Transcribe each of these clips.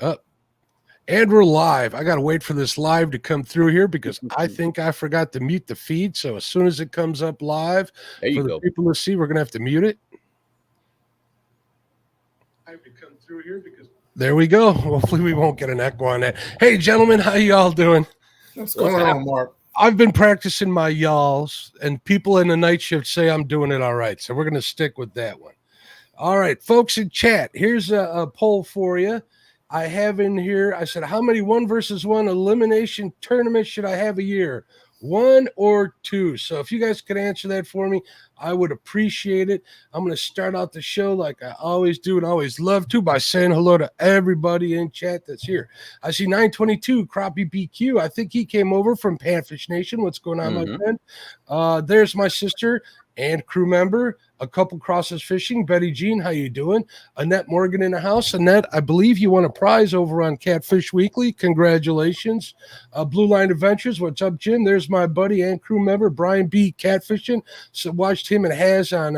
Up. And we're live. I got to wait for this live to come through here because I think I forgot to mute the feed. So as soon as it comes up live for the people to see, we're going to have to mute it. I have to come through here because there we go. Hopefully we won't get an echo on that. Hey, gentlemen, how y'all doing? What's going on, Mark? I've been practicing my y'alls, and people in the night shift say I'm doing it all right. So we're going to stick with that one. All right, folks in chat, here's a poll for you. I have in here, I said, how many 1-versus-1 elimination tournaments should I have a year? 1 or 2? So if you guys could answer that for me, I would appreciate it. I'm going to start out the show like I always do and always love to by saying hello to everybody in chat that's here. I see 922, Crappie BQ. I think he came over from Catfish Nation. What's going on, my friend? There's my sister and crew member, a couple crosses fishing. Betty Jean, how you doing? Annette Morgan in the house. Annette, I believe you won a prize over on Catfish Weekly. Congratulations. Blue Line Adventures, what's up, Jim? There's my buddy and crew member, Brian B. Catfishing. So watched him and Has on,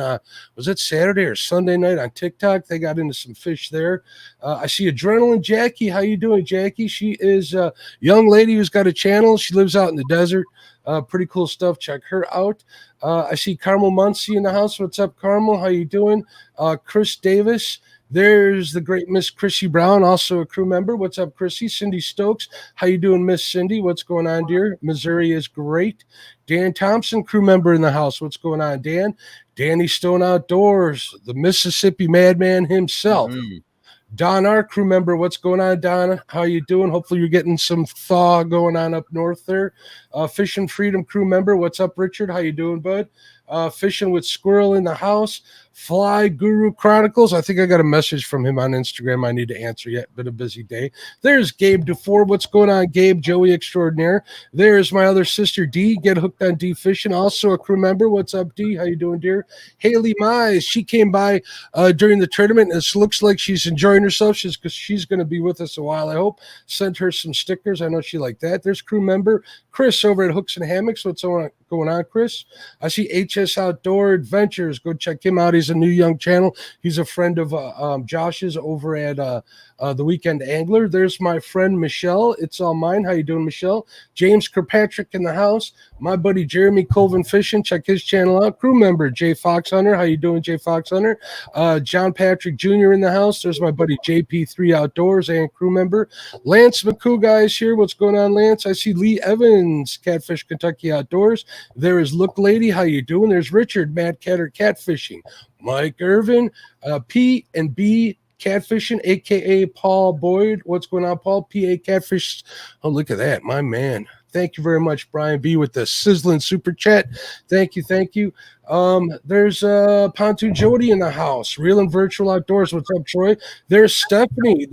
was it Saturday or Sunday night on TikTok? They got into some fish there. I see Adrenaline Jackie. How you doing, Jackie? She is a young lady who's got a channel. She lives out in the desert. Pretty cool stuff. Check her out. I see Carmel Muncie in the house. What's up, Carmel? How you doing? Chris Davis. There's the great Miss Chrissy Brown, also a crew member. What's up, Chrissy? Cindy Stokes. How you doing, Miss Cindy? What's going on, dear? Missouri is great. Dan Thompson, crew member in the house. What's going on, Dan? Danny Stone Outdoors, the Mississippi Madman himself. Don, our crew member, what's going on, Don? How you doing? Hopefully you're getting some thaw going on up north there. Fishing Freedom crew member, what's up, Richard? How you doing, bud? Fishing with Squirrel in the house. Fly Guru Chronicles. I think I got a message from him on Instagram I need to answer yet. Been a busy day. There's Gabe DeFore. What's going on, Gabe? Joey Extraordinaire. There's my other sister, D. Get Hooked on D Fishing. Also a crew member. What's up, D? How you doing, dear? Haley Mize. She came by during the tournament. It looks like she's enjoying herself. She's going to be with us a while, I hope. Sent her some stickers. I know she liked that. There's crew member Chris over at Hooks and Hammocks. What's going on, Chris? I see HS Outdoor Adventures. Go check him out. He's a new young channel. He's a friend of Josh's over at the Weekend Angler. There's my friend Michelle. It's all mine. How you doing, Michelle? James Kirkpatrick in the house. My buddy Jeremy Colvin Fishing. Check his channel out. Crew member Jay Fox Hunter. How you doing, Jay Fox Hunter? John Patrick Jr. in the house. There's my buddy JP3 Outdoors and crew member Lance McCoo guys here. What's going on, Lance? I see Lee Evans, Catfish Kentucky Outdoors. There is Look Lady. How you doing? There's Richard, Mad Catter Catfishing. Mike Irvin, P and B Catfishing, a.k.a. Paul Boyd. What's going on, Paul? P.A. Catfish. Oh, look at that. My man. Thank you very much, Brian B. with the sizzling super chat. Thank you. There's Pontoon Jody in the house. Real and Virtual Outdoors. What's up, Troy? There's Stephanie.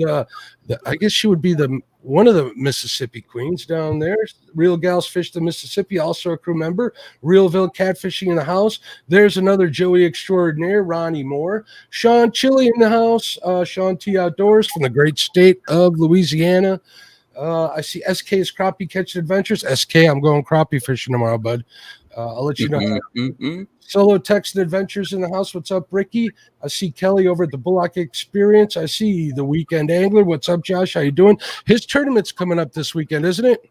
I guess she would be one of the Mississippi queens down there. Real Gals Fish the Mississippi, also a crew member. Realville Catfishing in the house. There's another Joey Extraordinaire, Ronnie Moore. Sean Chili in the house. Sean T Outdoors from the great state of Louisiana. I see SK's Crappie Catching Adventures. SK, I'm going crappie fishing tomorrow, bud. I'll let you know. Solo Text Adventures in the house. What's up, Ricky? I see Kelly over at the Bullock Experience. I see the Weekend Angler. What's up, Josh? How you doing? His tournament's coming up this weekend, isn't it?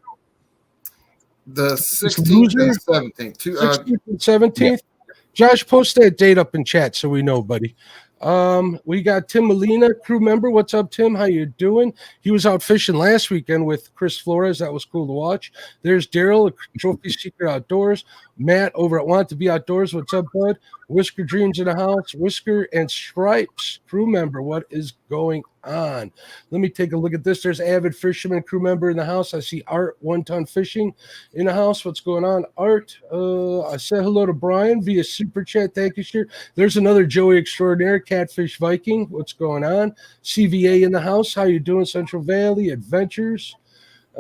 The 16th and 17th. 16th and 17th. Yeah. Josh, post that date up in chat so we know, buddy. We got Tim Molina, crew member. What's up, Tim? How you doing? He was out fishing last weekend with Chris Flores. That was cool to watch. There's Daryl, Trophy Seeker Outdoors. Matt over at Want to Be Outdoors. What's up, bud? Whisker Dreams in the house. Whisker and Stripes, crew member. What is going on? Let me take a look at this. There's Avid Fisherman, crew member in the house. I see Art, 1 Ton Fishing in the house. What's going on, Art? I said hello to Brian via Super Chat. Thank you, sir. There's another Joey Extraordinaire, Catfish Viking. What's going on? CVA in the house. How you doing, Central Valley Adventures?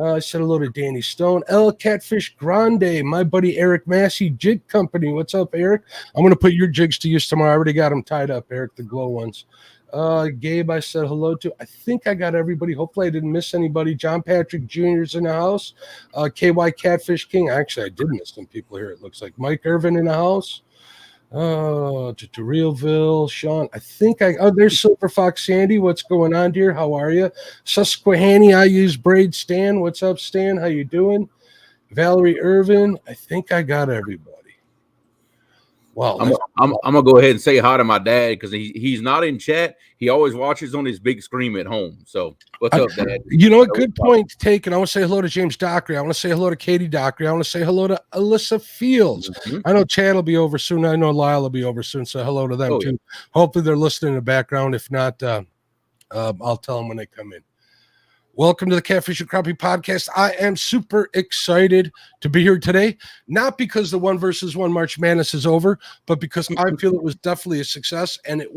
I said hello to Danny Stone. El Catfish Grande, my buddy Eric Massey, Jig Company. What's up, Eric? I'm going to put your jigs to use tomorrow. I already got them tied up, Eric, the glow ones. Gabe, I said hello to. I think I got everybody. Hopefully I didn't miss anybody. John Patrick Jr.'s in the house. KY Catfish King. Actually, I did miss some people here, it looks like. Mike Irvin in the house. Oh, to Realville, Sean. I think there's Silver Fox Sandy. What's going on, dear? How are you? Susquehanny, I use Braid Stan. What's up, Stan? How you doing? Valerie Irvin. I think I got everybody. Well, I'm gonna go ahead and say hi to my dad because he's not in chat. He always watches on his big screen at home. So what's up, Dad? You know, a good point taken. I want to say hello to James Dockery. I want to say hello to Katie Dockery. I want to say hello to Alyssa Fields. I know Chad will be over soon. I know Lyle will be over soon. So hello to them too. Yeah. Hopefully they're listening in the background. If not, I'll tell them when they come in. Welcome to the Catfish and Crappie podcast. I am super excited to be here today, not because the 1 versus 1 March Madness is over, but because I feel it was definitely a success, and it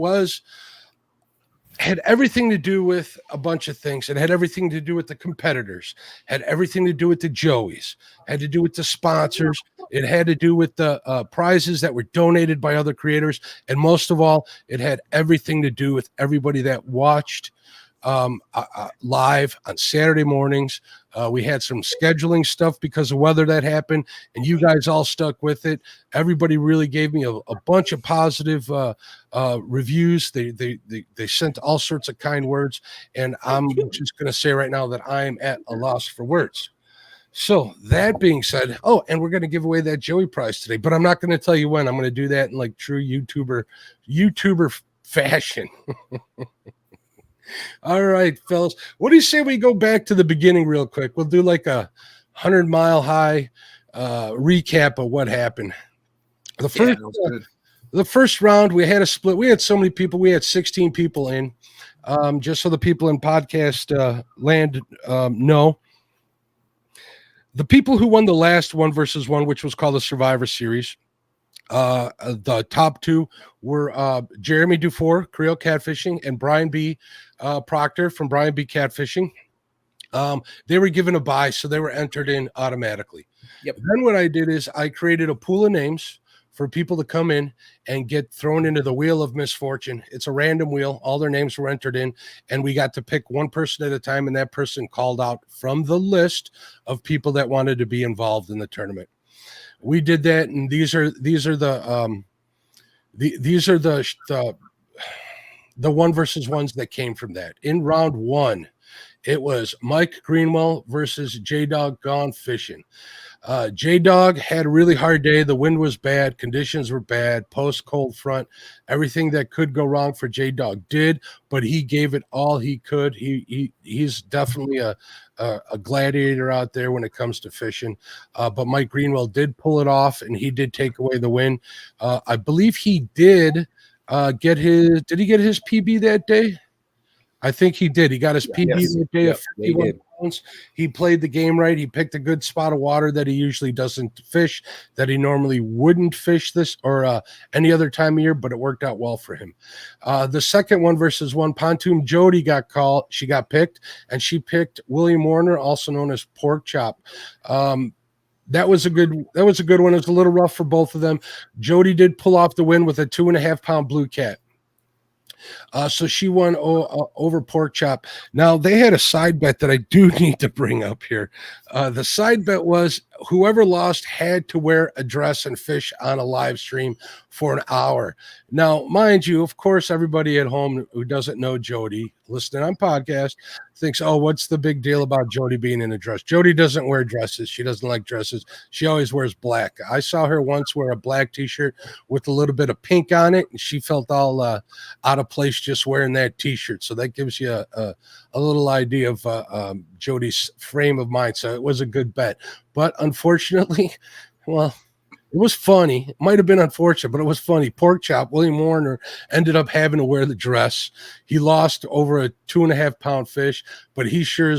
had everything to do with a bunch of things. It had everything to do with the competitors, had everything to do with the Joeys, had to do with the sponsors. It had to do with the prizes that were donated by other creators, and most of all, it had everything to do with everybody that watched live on Saturday mornings. We had some scheduling stuff because of weather that happened, and you guys all stuck with it. Everybody really gave me a bunch of positive reviews. They sent all sorts of kind words, and I'm just going to say right now that I am at a loss for words. So that being said, and we're going to give away that Joey prize today, but I'm not going to tell you when. I'm going to do that in like true YouTuber fashion. All right, fellas. What do you say we go back to the beginning real quick? We'll do like a 100-mile high recap of what happened. The first round, we had a split. We had so many people. We had 16 people in. Just so the people in podcast land know. The people who won the last 1 versus 1, which was called the Survivor Series, the top 2 were Jeremy Dufour, Creole Catfishing, and Brian B. Proctor from Brian B. Catfishing. They were given a bye, so they were entered in automatically. Yep. Then what I did is I created a pool of names for people to come in and get thrown into the wheel of misfortune. It's a random wheel. All their names were entered in, and we got to pick one person at a time, and that person called out from the list of people that wanted to be involved in the tournament. We did that, and these are the 1 versus 1s that came from that. In round 1, it was Mike Greenwell versus J-Dog Gone Fishing. J-Dog had a really hard day. The wind was bad. Conditions were bad. Post-cold front. Everything that could go wrong for J-Dog did, but he gave it all he could. He's definitely a gladiator out there when it comes to fishing. But Mike Greenwell did pull it off, and he did take away the win. I believe he did get his – did he get his PB that day? I think he did. He got his PB that day of 51 pounds. He played the game right. He picked a good spot of water that he usually doesn't fish, that he normally wouldn't fish this or any other time of year, but it worked out well for him. The second 1 versus 1, Pontoon Jody got called. She got picked, and she picked William Warner, also known as Pork Chop. That was a good one. It was a little rough for both of them. Jody did pull off the win with a 2.5-pound blue cat. So she won over Pork Chop. Now, they had a side bet that I do need to bring up here. The side bet was whoever lost had to wear a dress and fish on a live stream for an hour. Now, mind you, of course, everybody at home who doesn't know Jody, listening on podcast, thinks, oh, what's the big deal about Jody being in a dress? Jody doesn't wear dresses. She doesn't like dresses. She always wears black. I saw her once wear a black T-shirt with a little bit of pink on it, and she felt all out of place just wearing that T-shirt. So that gives you a little idea of Jody's frame of mind. So it was a good bet. But unfortunately, well, it was funny. It might have been unfortunate, but it was funny. Pork Chop, William Warner, ended up having to wear the dress. He lost over a 2.5-pound fish, but he sure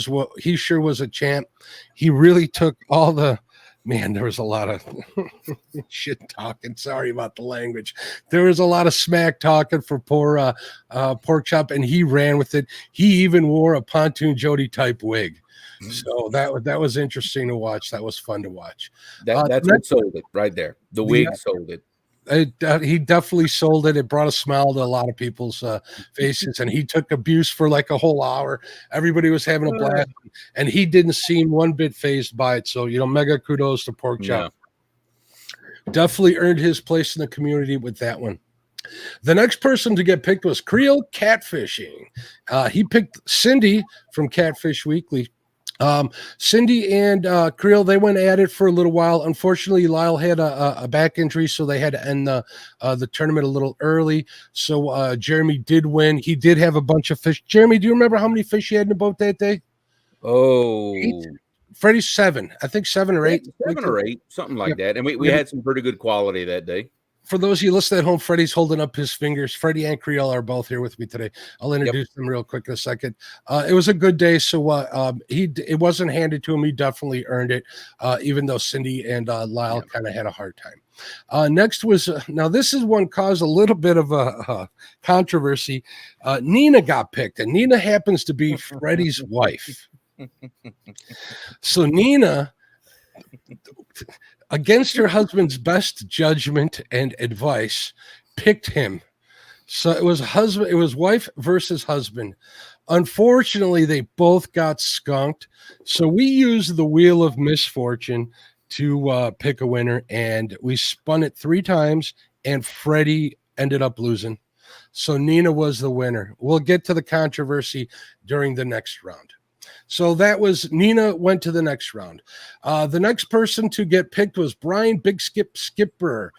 was a champ. He really took all the man. There was a lot of shit talking. Sorry about the language. There was a lot of smack talking for poor Pork Chop, and he ran with it. He even wore a Pontoon Jody type wig. So that was interesting to watch. That was fun to watch. That's what sold it right there. The wig sold it. He definitely sold it. It brought a smile to a lot of people's faces, and he took abuse for like a whole hour. Everybody was having a blast, and he didn't seem one bit fazed by it. So, mega kudos to Pork Chop. Definitely earned his place in the community with that one. The next person to get picked was Creel Catfishing. He picked Cindy from Catfish Weekly. Cindy and Creel, they went at it for a little while. Unfortunately, Lyle had a back injury, so they had to end the tournament a little early. So Jeremy did win. He did have a bunch of fish. Jeremy, do you remember how many fish you had in the boat that day? Oh, 8? Freddie's 7. I think 7 or 8. 7 or 8, something like that. And we had some pretty good quality that day. For those of you listening at home, Freddie's holding up his fingers. Freddie and Creel are both here with me today. I'll introduce them real quick in a second. It was a good day, so it wasn't handed to him. He definitely earned it, even though Cindy and Lyle kind of had a hard time. Next was now this is one caused a little bit of a controversy. Nina got picked, and Nina happens to be Freddie's wife. So Nina, against her husband's best judgment and advice, picked him. So it was wife versus husband. Unfortunately, they both got skunked. So we used the wheel of misfortune to pick a winner, and we spun it 3 times, and Freddie ended up losing. So Nina was the winner. We'll get to the controversy during the next round. So that was Nina went to the next round. The next person to get picked was Brian Big Skipper.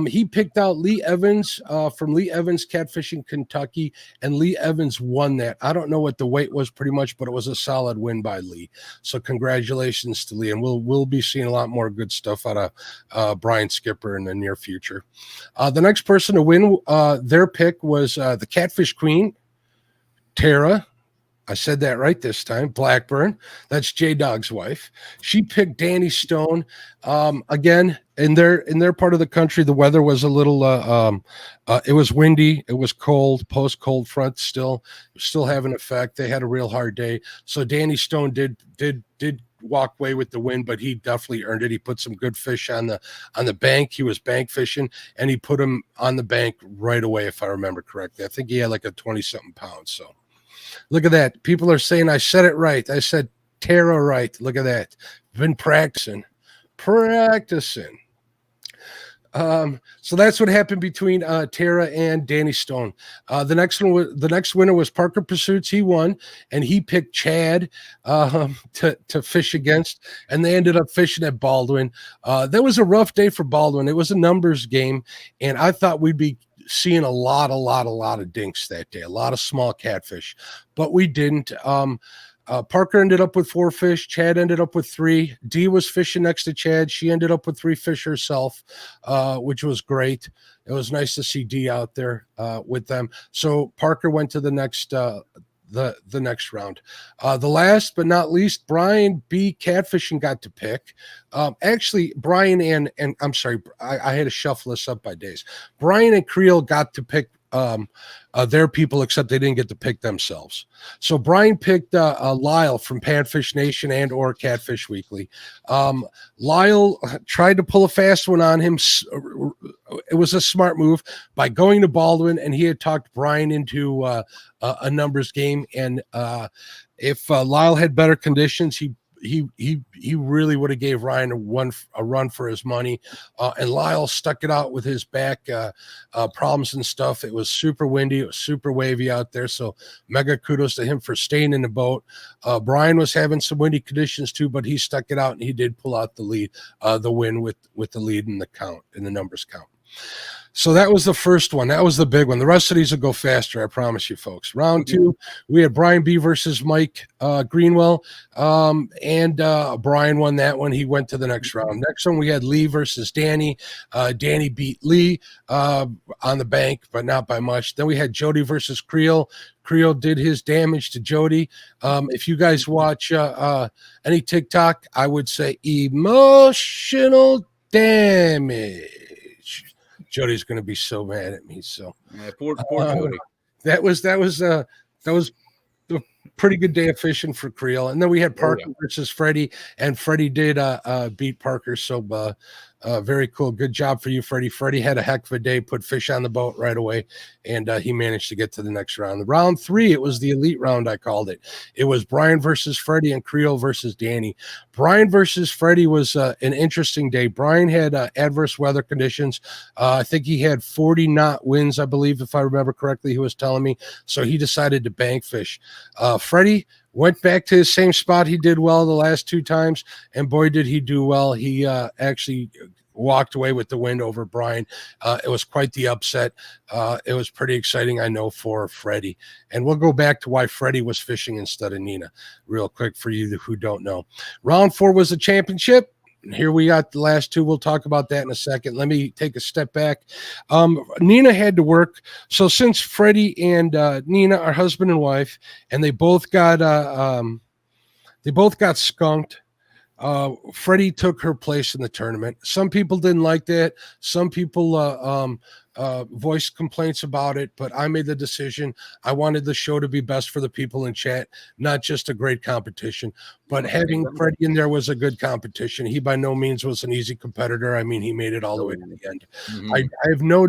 He picked out Lee Evans from Lee Evans Catfishing Kentucky, and Lee Evans won that. I don't know what the weight was pretty much, but it was a solid win by Lee. So congratulations to Lee, and we'll be seeing a lot more good stuff out of Brian Skipper in the near future. The next person to win their pick was the Catfish Queen, Tara. I said that right this time. Blackburn. That's J-Dog's wife. She picked Danny Stone. Again, in their part of the country, the weather was a little. It was windy. It was cold. Post cold front still have an effect. They had a real hard day. So Danny Stone did walk away with the win, but he definitely earned it. He put some good fish on the bank. He was bank fishing, and he put them on the bank right away, if I remember correctly. I think he had like a 20-something pounds. So. Look at that. People are saying I said it right. I said Tara right. Look at that. Been practicing. So that's what happened between Tara and Danny Stone. The next winner was Parker Pursuits. He won, and he picked Chad to fish against, and they ended up fishing at Baldwin. That was a rough day for Baldwin. It was a numbers game, and I thought we'd be seeing a lot of dinks that day, a lot of small catfish, but we didn't. Parker ended up with 4 fish. Chad ended up with 3. Dee was fishing next to Chad. She ended up with 3 fish herself, which was great. It was nice to see Dee out there with them. So Parker went to the next the next round. The last but not least, Brian B. Catfishing got to pick. Actually, Brian and I'm sorry, I had to shuffle this up by days. Brian and Creel got to pick their people, except they didn't get to pick themselves. So Brian picked Lyle from Panfish Nation and or Catfish Weekly. Lyle tried to pull a fast one on him. It was a smart move by going to Baldwin, and he had talked Brian into a numbers game. And if Lyle had better conditions, he really would have gave Ryan a run for his money. And Lyle stuck it out with his back problems and stuff. It was super windy. It was super wavy out there. So mega kudos to him for staying in the boat. Brian was having some windy conditions too, but he stuck it out, and he did pull out the lead, the win with the lead in the count, in the numbers count. So that was the first one. That was the big one. The rest of these will go faster, I promise you, folks. Round 2, we had Brian B versus Mike Greenwell, and Brian won that one. He went to the next round. Next one, we had Lee versus Danny. Danny beat Lee on the bank, but not by much. Then we had Jody versus Creel. Creel did his damage to Jody. If you guys watch any TikTok, I would say emotional damage. Jody's going to be so mad at me. So yeah, poor Jody. That was a pretty good day of fishing for Creel. And then we had Parker versus Freddie, and Freddie did beat Parker. So Very cool. Good job for you, Freddie. Freddie had a heck of a day, put fish on the boat right away, and he managed to get to the next round. Round 3, it was the elite round, I called it. It was Brian versus Freddie and Creole versus Danny. Brian versus Freddie was an interesting day. Brian had adverse weather conditions. I think he had 40 knot winds, I believe, if I remember correctly, he was telling me. So he decided to bank fish. Freddie went back to his same spot. He did well the last 2 times, and boy, did he do well. He actually walked away with the win over Brian. It was quite the upset. It was pretty exciting, I know, for Freddie. And we'll go back to why Freddie was fishing instead of Nina real quick for you who don't know. Round 4 was the championship. Here we got the last 2. We'll talk about that in a second. Let me take a step back. Nina had to work. So since Freddie and Nina are husband and wife, and they both got skunked, Freddie took her place in the tournament. Some people didn't like that. Some people voiced complaints about it, but I made the decision. I wanted the show to be best for the people in chat, not just a great competition. But having Freddie in there was a good competition. He by no means was an easy competitor. I mean, he made it all the way to the end. I have no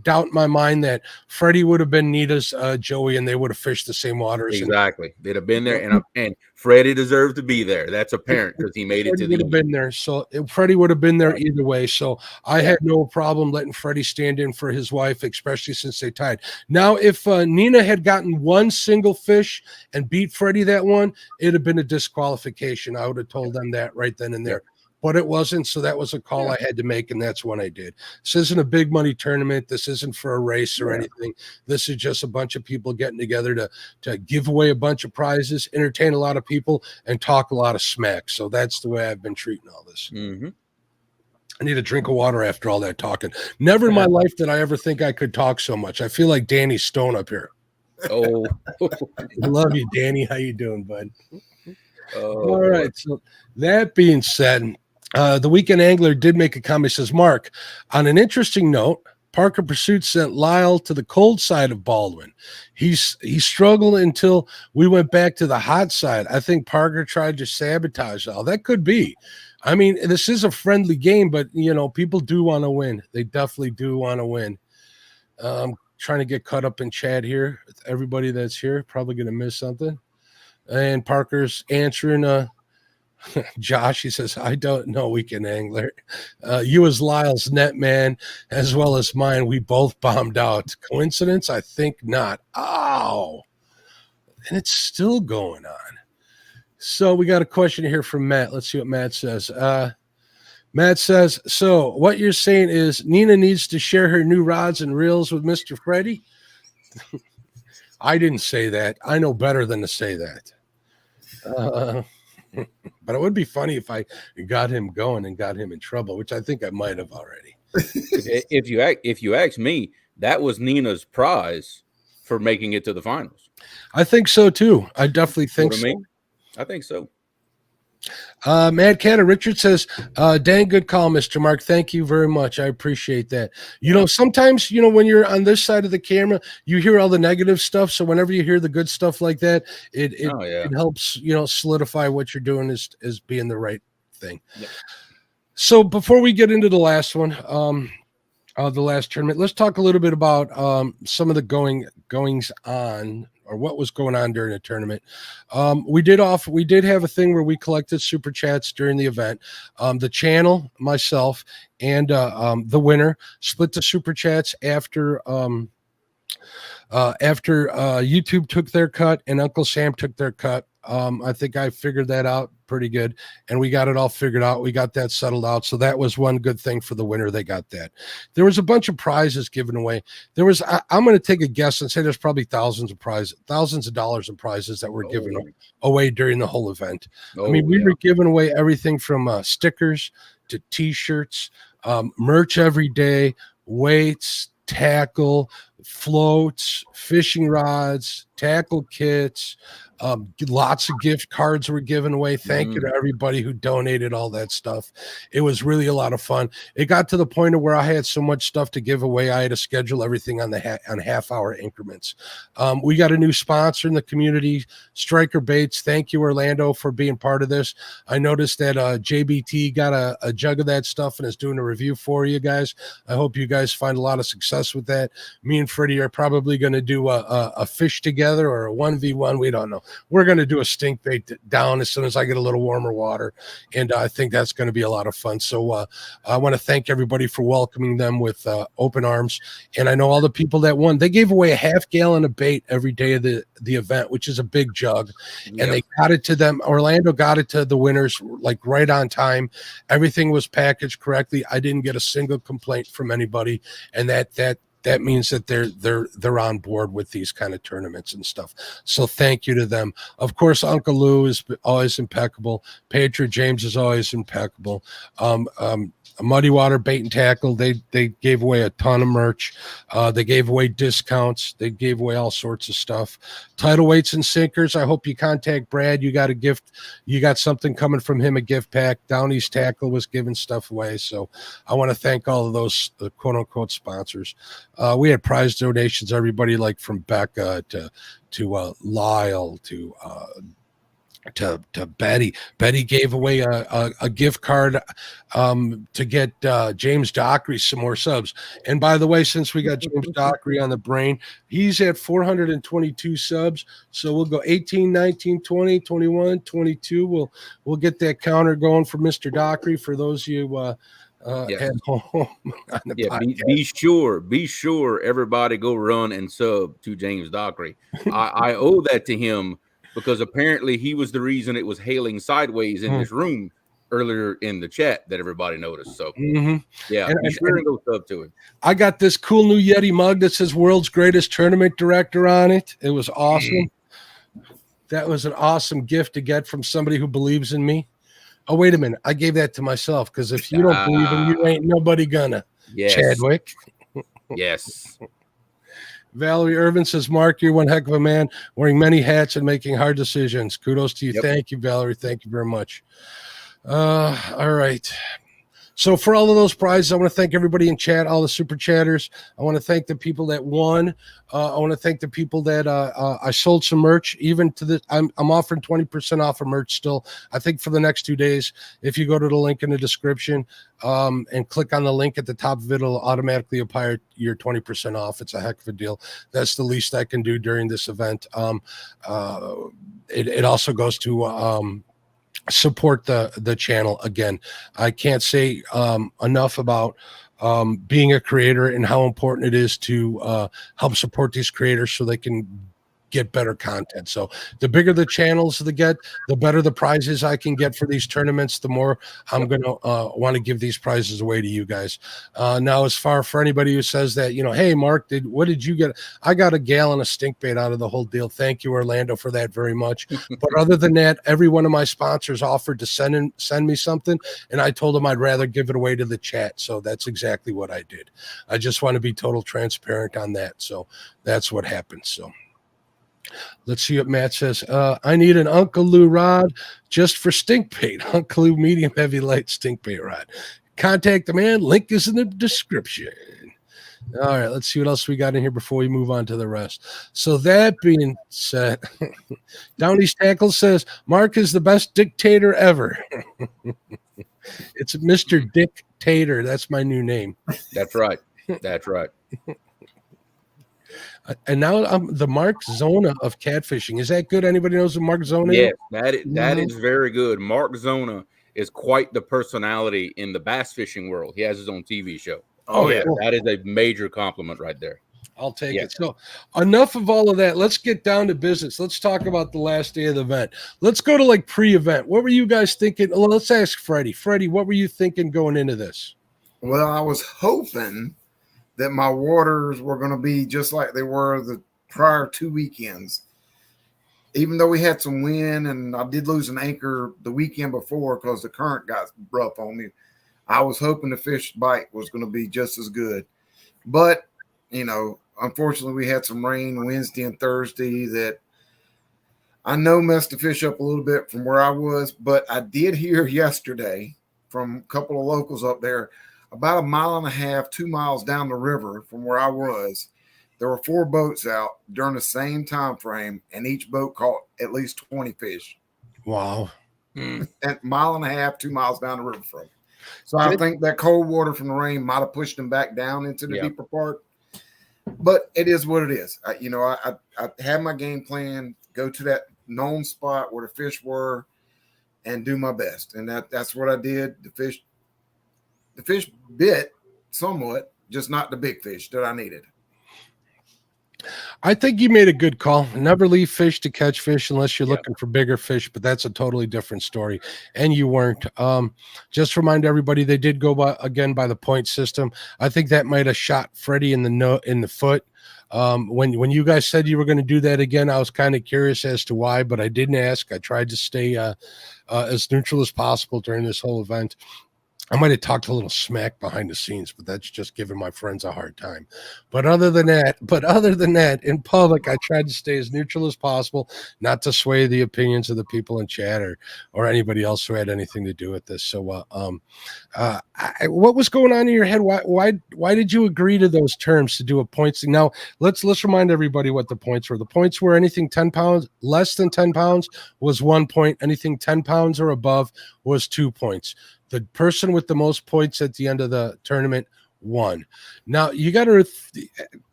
doubt in my mind that Freddie would have been Nita's Joey, and they would have fished the same waters. Exactly. They'd have been there, and Freddie deserved to be there. That's apparent because he made it to the would have been there. So Freddie would have been there either way. So I had no problem letting Freddie stand in for his wife, especially since they tied. Now, if Nina had gotten one single fish and beat Freddie that one, it'd have been a disqualification. I would have told them that right then and there. But it wasn't, so that was a call I had to make, and that's what I did. This isn't a big money tournament. This isn't for a race or anything. This is just a bunch of people getting together to give away a bunch of prizes, entertain a lot of people, and talk a lot of smack. So that's the way I've been treating all this. I need a drink of water after all that talking. Never in my life did I ever think I could talk so much. I feel like Danny Stone up here. Oh, love you, Danny. How you doing, bud? All right. So that being said, the Weekend Angler did make a comment. Says, Mark, on an interesting note, Parker Pursuit sent Lyle to the cold side of Baldwin. He struggled until we went back to the hot side. I think Parker tried to sabotage Lyle. That could be. I mean, this is a friendly game, but, you know, people do want to win. They definitely do want to win. Trying to get caught up in chat here. Everybody that's here, probably going to miss something. And Parker's answering Josh, he says, I don't know, Weekend Angler. You as Lyle's net man, as well as mine, we both bombed out. Coincidence? I think not. Ow. And it's still going on. So we got a question here from Matt. Let's see what Matt says. Matt says, so what you're saying is Nina needs to share her new rods and reels with Mr. Freddie? I didn't say that. I know better than to say that. But it would be funny if I got him going and got him in trouble, which I think I might have already. If you ask me, that was Nina's prize for making it to the finals. I think so too. I definitely think so. I think so. Mad Cat Richard says, dang good call, Mr. Mark. Thank you very much. I appreciate that. You know, sometimes, you know, when you're on this side of the camera, you hear all the negative stuff. So whenever you hear the good stuff like that, it helps, you know, solidify what you're doing is being the right thing. Yep. So before we get into the last one, the last tournament, let's talk a little bit about some of the goings on, or what was going on during the tournament. We did have a thing where we collected super chats during the event. The channel, myself, and the winner split the super chats after YouTube took their cut and Uncle Sam took their cut. I think I figured that out pretty good, and we got it all figured out. We got that settled out. So that was one good thing for the winner. They got that. There was a bunch of prizes given away. There was, I'm going to take a guess and say there's probably thousands of dollars in prizes that were given away during the whole event. I mean, we were giving away everything from stickers to t-shirts, merch every day, weights, tackle, floats, fishing rods, tackle kits. Lots of gift cards were given away. Thank you to everybody who donated all that stuff. It was really a lot of fun. It got to the point of where I had so much stuff to give away, I had to schedule everything on on half-hour increments. We got a new sponsor in the community, Striker Baits. Thank you, Orlando, for being part of this. I noticed that JBT got a jug of that stuff and is doing a review for you guys. I hope you guys find a lot of success with that. Me and Freddie are probably going to do a fish together or a 1v1. We don't know. We're going to do a stink bait down as soon as I get a little warmer water. And I think that's going to be a lot of fun. So I want to thank everybody for welcoming them with open arms. And I know all the people that won, they gave away a half gallon of bait every day of the event, which is a big jug. Yep. And they got it to them. Orlando got it to the winners like right on time. Everything was packaged correctly. I didn't get a single complaint from anybody. And that means that they're on board with these kind of tournaments and stuff. So thank you to them. Of course, Uncle Lou is always impeccable. Patriot James is always impeccable. Muddy Water Bait and Tackle, they gave away a ton of merch. They gave away discounts. They gave away all sorts of stuff. Tidal Weights and Sinkers, I hope you contact Brad. You got a gift. You got something coming from him, a gift pack. Downey's Tackle was giving stuff away. So I want to thank all of those quote-unquote sponsors. We had prize donations, everybody like from Becca to Lyle to Betty. Betty gave away a gift card to get James Dockery some more subs. And by the way, since we got James Dockery on the brain, he's at 422 subs. So we'll go 18, 19, 20, 21, 22. We'll get that counter going for Mr. Dockery for those of you at home. Be sure everybody go run and sub to James Dockery. I owe that to him, because apparently he was the reason it was hailing sideways in this room earlier in the chat that everybody noticed. So be sure to go sub to him. I got this cool new Yeti mug that says World's Greatest Tournament Director on it. It was awesome. That was an awesome gift to get from somebody who believes in me. Oh, wait a minute. I gave that to myself, because if you don't believe in you, ain't nobody gonna. Yes. Chadwick. Yes. Valerie Irvin says, Mark, you're one heck of a man, wearing many hats and making hard decisions. Kudos to you. Yep. Thank you, Valerie. Thank you very much. All right. So for all of those prizes, I want to thank everybody in chat, all the super chatters. I want to thank the people that won. I want to thank the people that I sold some merch. Even to the, I'm offering 20% off of merch still. I think for the next 2 days, if you go to the link in the description and click on the link at the top of it, it'll automatically apply your 20% off. It's a heck of a deal. That's the least I can do during this event. It also goes to support the channel. Again, I can't say enough about being a creator and how important it is to help support these creators so they can get better content. So the bigger the channels they get, the better the prizes I can get for these tournaments, the more I'm going to want to give these prizes away to you guys. Now, as far for anybody who says that, hey, Mark, what did you get? I got a gallon of stink bait out of the whole deal. Thank you, Orlando, for that very much. But other than that, every one of my sponsors offered to send me something, and I told them I'd rather give it away to the chat. So that's exactly what I did. I just want to be total transparent on that. So that's what happened. So let's see what Matt says. I need an Uncle Lou rod just for stink bait. Uncle Lou medium heavy light stink bait rod. Contact the man. Link is in the description. All right, let's see what else we got in here before we move on to the rest. So that being said, Downey's Tackle says, Mark is the best dictator ever. It's Mr. Dictator. That's my new name. That's right. That's right. And now I'm the Mark Zona of catfishing. Is that good? Anybody knows who Mark Zona is? Yes, that is very good. Mark Zona is quite the personality in the bass fishing world. He has his own TV show. Oh yeah, that is a major compliment right there. I'll take it. So enough of all of that. Let's get down to business. Let's talk about the last day of the event. Let's go to like pre-event. What were you guys thinking? Well, let's ask Freddie. Freddie, what were you thinking going into this? Well, I was hoping that my waters were going to be just like they were the prior 2 weekends. Even though we had some wind and I did lose an anchor the weekend before because the current got rough on me, I was hoping the fish bite was going to be just as good. But, unfortunately, we had some rain Wednesday and Thursday that I know messed the fish up a little bit from where I was, but I did hear yesterday from a couple of locals up there, about 1.5 miles, 2 miles down the river from where I was. There were 4 boats out during the same time frame, and each boat caught at least 20 fish. Wow. And 1.5 miles, 2 miles down the river from it. So I think that cold water from the rain might have pushed them back down into the deeper part. But it is what it is. I had my game plan, go to that known spot where the fish were and do my best. And that's what I did. The fish bit somewhat, just not the big fish that I needed. I think you made a good call. Never leave fish to catch fish unless you're looking for bigger fish, but that's a totally different story. And you weren't. Just remind everybody they did go by the point system. I think that might have shot Freddie in the foot. When you guys said you were going to do that again, I was kind of curious as to why, but I didn't ask. I tried to stay as neutral as possible during this whole event. I might have talked a little smack behind the scenes, but that's just giving my friends a hard time. But other than that, in public, I tried to stay as neutral as possible, not to sway the opinions of the people in chat or anybody else who had anything to do with this. So, what was going on in your head? Why did you agree to those terms to do a points thing? Now, let's remind everybody what the points were. The points were anything 10 pounds, less than 10 pounds was 1 point. Anything 10 pounds or above was 2 points. The person with the most points at the end of the tournament won. Now you got to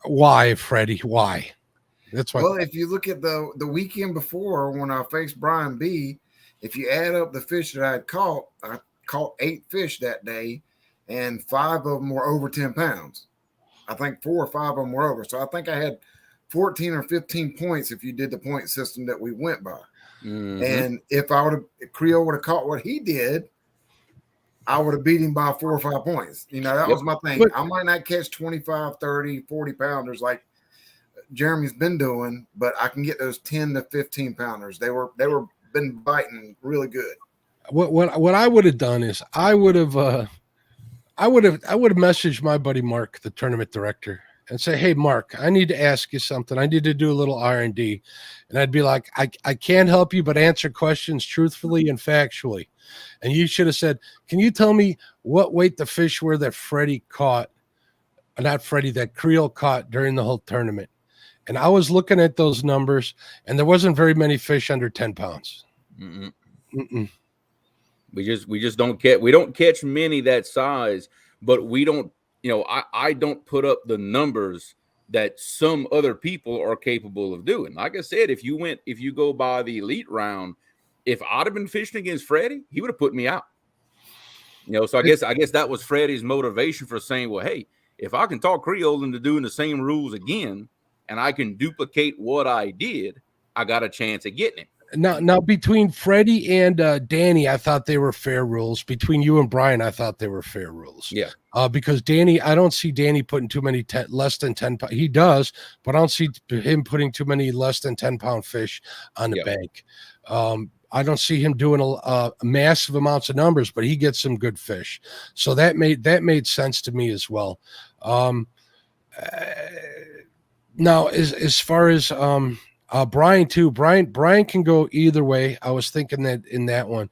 why, Freddie? Why? That's why. Well, if you look at the weekend before when I faced Brian B, if you add up the fish that I caught 8 fish that day, and 5 of them were over 10 pounds. I think 4 or 5 of them were over. So I think I had 14 or 15 points if you did the point system that we went by. Mm-hmm. And if Creole would have caught what he did, I would have beat him by 4 or 5 points. That was my thing. I might not catch 25, 30, 40 pounders like Jeremy's been doing, but I can get those 10 to 15 pounders. They were been biting really good. What I would have done is I would have messaged my buddy Mark, the tournament director, and say, "Hey, Mark, I need to ask you something. I need to do a little R&D." And I'd be like, I can't help you, but answer questions truthfully and factually. And you should have said, "Can you tell me what weight the fish were that that Creole caught during the whole tournament?" And I was looking at those numbers, and there wasn't very many fish under 10 pounds. Mm-mm. Mm-mm. We just don't catch. We don't catch many that size, but we don't. I don't put up the numbers that some other people are capable of doing. Like I said, if you go by the elite round, if I'd have been fishing against Freddie, he would have put me out. So I guess that was Freddie's motivation for saying, well, hey, if I can talk Creole into doing the same rules again, and I can duplicate what I did, I got a chance at getting him. Now between Freddie and Danny, I thought they were fair rules. Between you and Brian, I thought they were fair rules. Yeah. Because Danny, I don't see Danny putting too many less than 10 pounds. He does, but I don't see him putting too many less than 10-pound fish on the bank. I don't see him doing a massive amounts of numbers, but he gets some good fish. So that made sense to me as well. Now, as far as Brian too, Brian can go either way. I was thinking that in that one,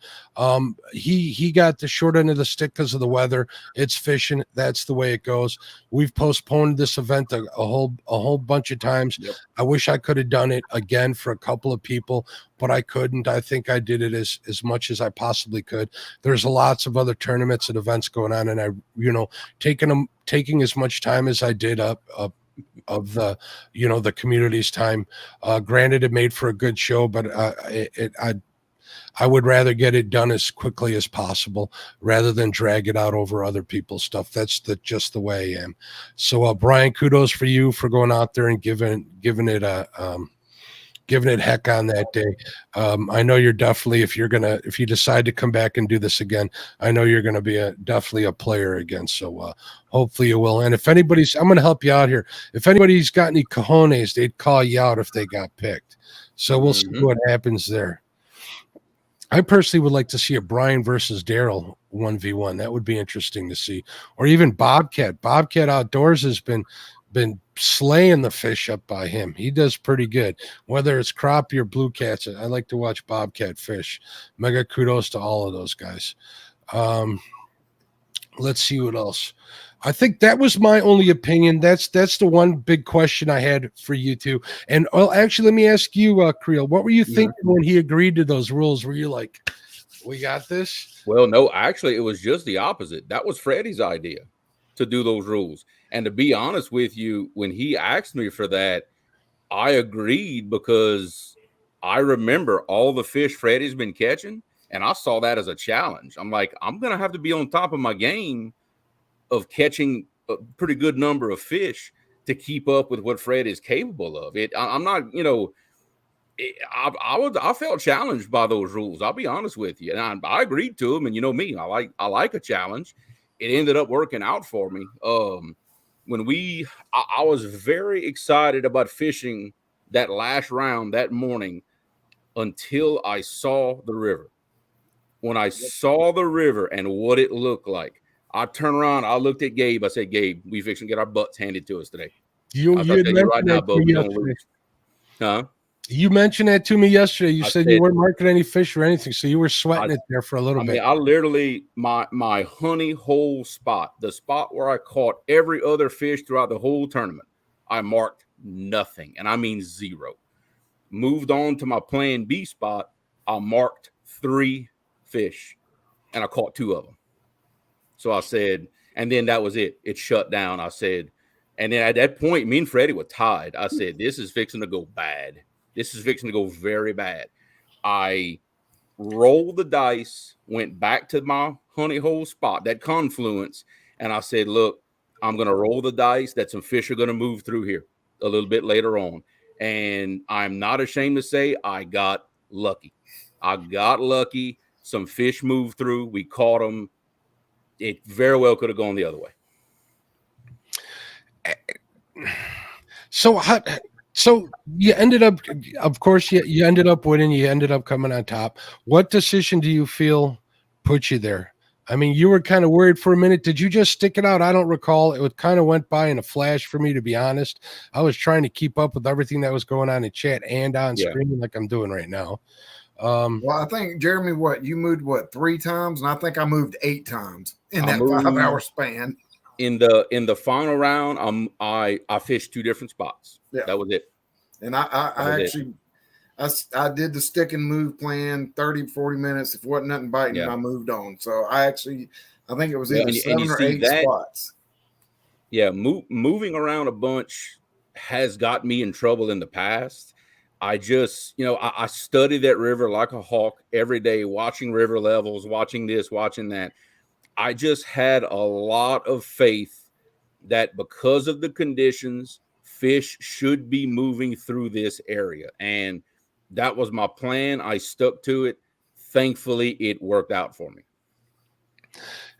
he got the short end of the stick because of the weather. It's fishing. That's the way it goes. We've postponed this event a whole bunch of times. Yep. I wish I could have done it again for a couple of people, but I couldn't. I think I did it as much as I possibly could. There's lots of other tournaments and events going on, and I, taking as much time as I did up of the community's time. Granted, it made for a good show, but I would rather get it done as quickly as possible rather than drag it out over other people's stuff. That's just the way I am. So Brian, kudos for you for going out there and giving it heck on that day. I know you're definitely, if you decide to come back and do this again, I know you're going to be definitely a player again. So hopefully you will. And if I'm going to help you out here. If anybody's got any cojones, they'd call you out if they got picked. So we'll see what happens there. I personally would like to see a Brian versus Daryl 1v1. That would be interesting to see. Or even Bobcat. Bobcat Outdoors has been been slaying the fish up by him. He does pretty good, whether it's crappie or blue cats. I like to watch bobcat fish. Mega kudos to all of those guys. Let's see what else. I think that was my only opinion. That's the one big question I had for you two. And actually, let me ask you, Creel, what were you thinking when he agreed to those rules? Were you like, we got this? Well, no, actually, it was just the opposite. That was Freddie's idea to do those rules. And to be honest with you, when he asked me for that, I agreed because I remember all the fish Freddie's been catching, and I saw that as a challenge. I'm like, I'm going to have to be on top of my game of catching a pretty good number of fish to keep up with what Fred is capable of. I'm not, I felt challenged by those rules. I'll be honest with you, and I agreed to them. And you know me, I like a challenge. It ended up working out for me. When I was very excited about fishing that last round that morning until I saw the river. When I saw the river and what it looked like, I turned around. I looked at Gabe. I said, "Gabe, we fixing to get our butts handed to us today." You mentioned right now, bud, we don't lose. Huh? You mentioned that to me yesterday. You said you weren't marking any fish or anything, so you were sweating it there for a little bit. I literally my honey hole spot, the spot where I caught every other fish throughout the whole tournament, I marked nothing, and I mean zero. Moved on to my plan B spot. I marked 3 fish, and I caught 2 of them. So I said, and then that was it. It shut down. I said, and then at that point, me and Freddie were tied. I said, this is fixing to go bad. This is fixing to go very bad. I rolled the dice, went back to my honey hole spot, that confluence, and I said, look, I'm going to roll the dice that some fish are going to move through here a little bit later on. And I'm not ashamed to say I got lucky. Some fish moved through. We caught them. It very well could have gone the other way. So you ended up, of course, you ended up winning. You ended up coming on top. What decision do you feel put you there? I mean, you were kind of worried for a minute. Did you just stick it out? I don't recall. It kind of went by in a flash for me, to be honest. I was trying to keep up with everything that was going on in chat and on screen like I'm doing right now. Well, I think, Jeremy, you moved 3 times? And I think I moved 8 times in that 5-hour span. In the final round, I fished 2 different spots. Yeah. That was it. And I did the stick and move plan, 30, 40 minutes. If it wasn't nothing biting, I moved on. So I think it was either 7 or 8 spots. Yeah, moving around a bunch has got me in trouble in the past. I just, I study that river like a hawk every day, watching river levels, watching this, watching that. I just had a lot of faith that because of the conditions, fish should be moving through this area. And that was my plan. I stuck to it. Thankfully, it worked out for me.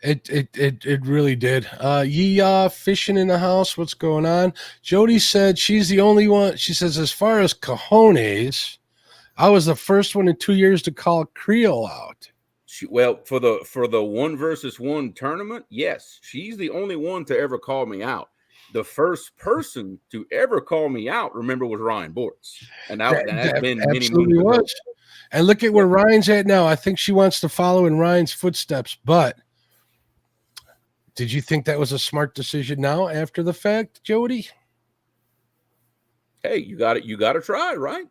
It really did. Fishing in the house. What's going on? Jody said she's the only one. She says, as far as cojones, I was the first one in 2 years to call Creel out. For the 1-versus-1 tournament, yes, she's the only one to ever call me out. The first person to ever call me out, remember, was Ryan Bortz, and that's been many moons ago. And look at where Ryan's at now. I think she wants to follow in Ryan's footsteps. But did you think that was a smart decision now after the fact, Jody? Hey, you got to try, right?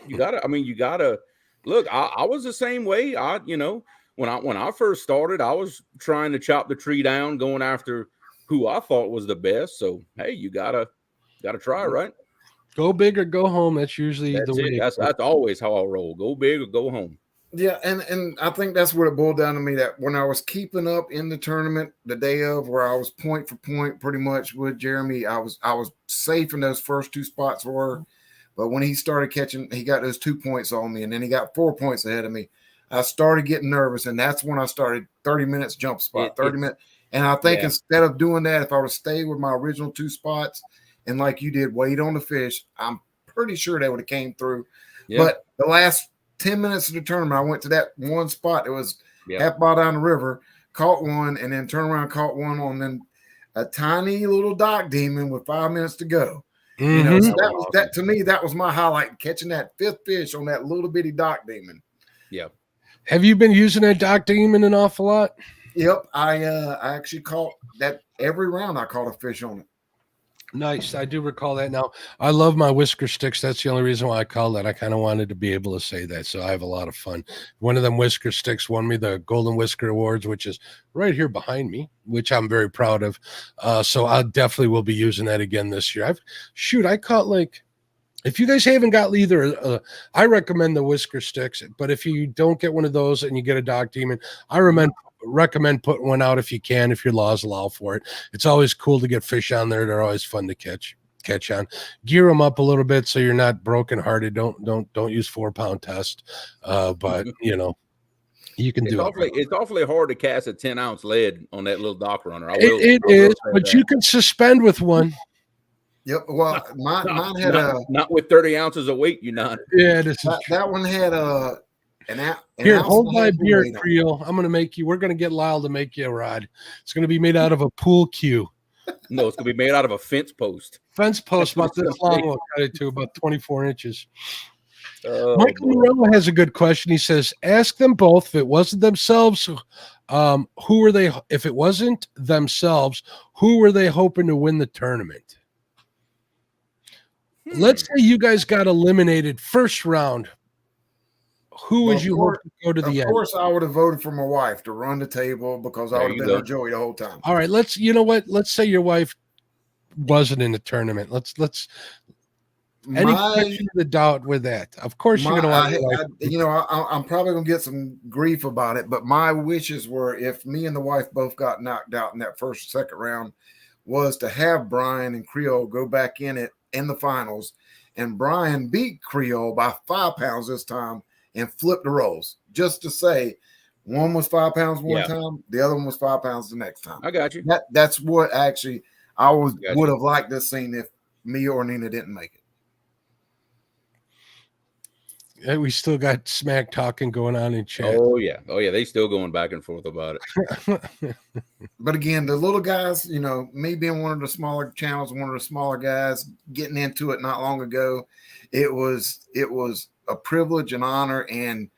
You got to. Look, I was the same way. When I first started, I was trying to chop the tree down, going after who I thought was the best. So, hey, you gotta try, right? Go big or go home. That's usually the way. That's always how I roll. Go big or go home. Yeah, and I think that's what it boiled down to me, that when I was keeping up in the tournament the day of, where I was point for point pretty much with Jeremy, I was safe in those first 2 spots were. But when he started catching, he got those 2 points on me, and then he got 4 points ahead of me. I started getting nervous, and that's when I started 30 minutes jump spot, 30 minutes. And I think instead of doing that, if I would have stayed with my original 2 spots and like you did, wait on the fish, I'm pretty sure they would have came through. Yeah. But the last 10 minutes of the tournament, I went to that one spot. It was half mile down the river, caught one, and then turned around, caught one on. Then a tiny little dock demon with 5 minutes to go. Mhm. You know, so That was that to me, that was my highlight, catching that 5th fish on that little bitty dock demon. Yeah. Have you been using that dock demon an awful lot? Yep, I actually caught that every round. I caught a fish on it. Nice. I do recall that now. I love my whisker sticks. That's the only reason why I call that. I kind of wanted to be able to say that. So I have a lot of fun. One of them whisker sticks won me the Golden Whisker Awards, which is right here behind me, which I'm very proud of. So I definitely will be using that again this year. I caught like, if you guys haven't got either, I recommend the whisker sticks. But if you don't get one of those and you get a dock demon, I recommend putting one out if you can, if your laws allow for it. It's always cool to get fish on there. They're always fun to catch on. Gear them up a little bit so you're not brokenhearted. Don't use 4-pound test. But you know, you can do it. It's awfully hard to cast a 10-ounce lead on that little dock runner. It is, but you can suspend with one. Yep. Well, mine had not with 30 ounces of weight. You not. Yeah, this is that one had here. Hold my beer, Creole. We're gonna get Lyle to make you a rod. It's gonna be made out of a pool cue. No, it's gonna be made out of a fence post. Fence post about this long. We'll cut it to about 24 inches. Michael Morello has a good question. He says, "Ask them both if it wasn't themselves. Who were they? If it wasn't themselves, who were they hoping to win the tournament?" Let's say you guys got eliminated first round. Who would you hope to go to the end? Of course, I would have voted for my wife to run the table because I would have been her Joey the whole time. All right, you know what? Let's say your wife wasn't in the tournament. Any question of the doubt with that? Of course, you're going to want. I'm probably going to get some grief about it, but my wishes were, if me and the wife both got knocked out in that first or second round, was to have Brian and Creole go back in it in the finals, and Brian beat Creole by 5 pounds this time and flip the roles, just to say one was 5 pounds one time, the other one was 5 pounds the next time. I got you. That's what actually I would have liked this scene if me or Nina didn't make it. And we still got smack talking going on in chat. Oh yeah. They still going back and forth about it. But again, the little guys, me being one of the smaller channels, one of the smaller guys, getting into it not long ago, it was a privilege and honor, and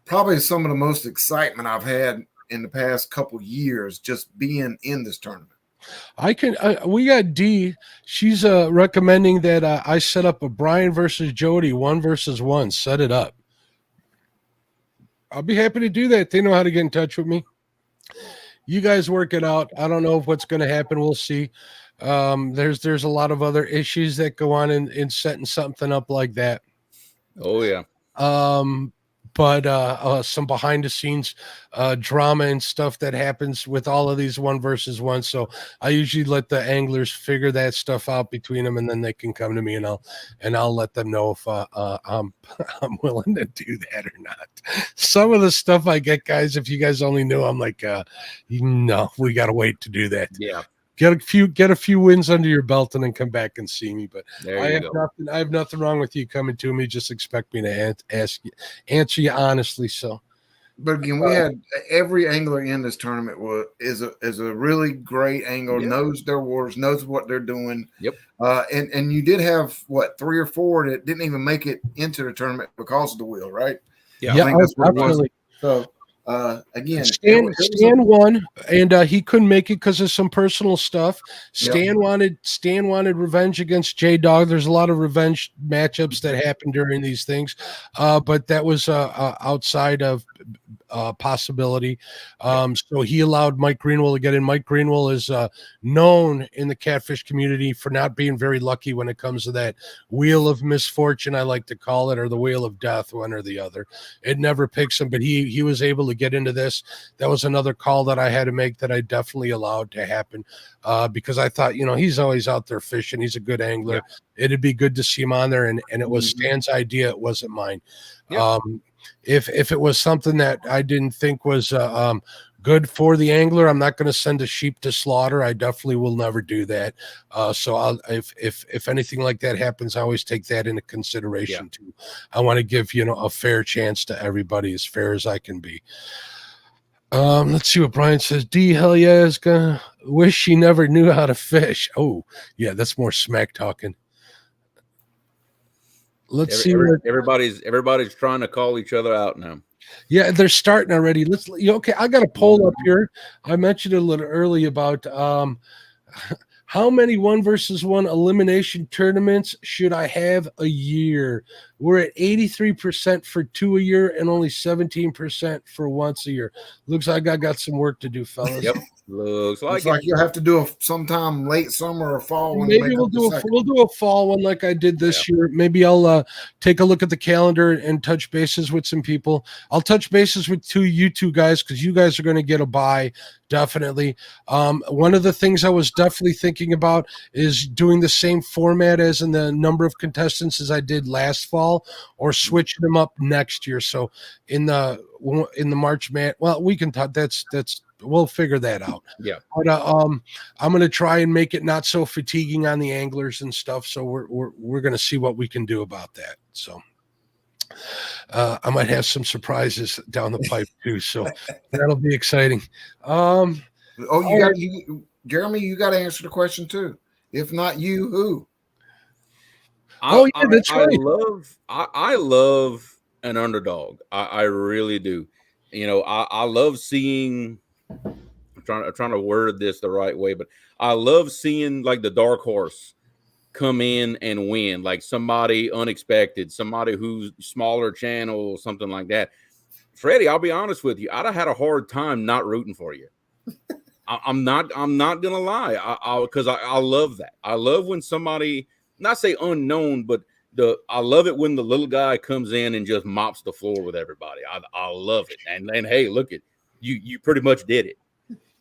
probably some of the most excitement I've had in the past couple years, just being in this tournament. We got D. She's recommending that I set up a Brian versus Jody 1-versus-1. Set it up. I'll be happy to do that. They know how to get in touch with me. You guys work it out. I don't know what's going to happen. We'll see. There's a lot of other issues that go on in setting something up like that. Oh yeah. But some behind the scenes drama and stuff that happens with all of these 1-versus-1. So I usually let the anglers figure that stuff out between them, and then they can come to me and I'll let them know if I'm willing to do that or not. Some of the stuff I get, guys, if you guys only knew, I'm like, no, we got to wait to do that. Yeah. Get a few wins under your belt and then come back and see me. But I have nothing wrong with you coming to me. Just expect me to answer you honestly. So, but again, we had every angler in this tournament is a really great angler, knows their waters, knows what they're doing. Yep. And you did have 3 or 4 that didn't even make it into the tournament because of the wheel, right? Yeah, I think that's what absolutely. It was. So. Again, Stan won, and he couldn't make it because of some personal stuff. Stan wanted revenge against J Dog. There's a lot of revenge matchups that happen during these things, but that was outside of possibility. So he allowed Mike Greenwell to get in. Mike Greenwell is known in the catfish community for not being very lucky when it comes to that wheel of misfortune, I like to call it, or the wheel of death, one or the other. It never picks him, but he was able to get into this. That was another call that I had to make that I definitely allowed to happen because I thought, he's always out there fishing. He's a good angler. Yeah. It'd be good to see him on there, and it was Stan's idea. It wasn't mine. Yeah. If it was something that I didn't think was good for the angler, I'm not going to send a sheep to slaughter. I definitely will never do that. So if anything like that happens, I always take that into consideration too. I want to give a fair chance to everybody, as fair as I can be. Let's see what Brian says. D, hell yeah, is gonna wish she never knew how to fish. Oh, yeah, that's more smack talking. Let's see what everybody's trying to call each other out now. Yeah, they're starting already. Okay, I got a poll up here. I mentioned a little early about how many 1-versus-1 elimination tournaments should I have a year? We're at 83% for 2 a year and only 17% for once a year. Looks like I got some work to do, fellas. Yep. Looks It's like you'll have to do sometime late summer or fall. When Maybe we'll do a fall one like I did this year. Maybe I'll take a look at the calendar and touch bases with some people. I'll touch bases with you two guys, because you guys are going to get a bye, definitely. One of the things I was definitely thinking about is doing the same format as in the number of contestants as I did last fall, or switching them up next year. So in the March we can talk. That's we'll figure that out. Yeah. But I'm going to try and make it not so fatiguing on the anglers and stuff. So we're going to see what we can do about that. So I might have some surprises down the pipe too. So that'll be exciting. Jeremy, you got to answer the question too. If not you, who? That's right. I love an underdog. I really do. You know, I love seeing. I'm trying to word this the right way, but I love seeing like the dark horse come in and win, like somebody unexpected, somebody who's smaller channel, something like that. Freddie, I'll be honest with you, I'd have had a hard time not rooting for you. I'm not gonna lie, because I love that. I love when somebody, not say unknown, but I love it when the little guy comes in and just mops the floor with everybody. I love it. And hey, look at you pretty much did it.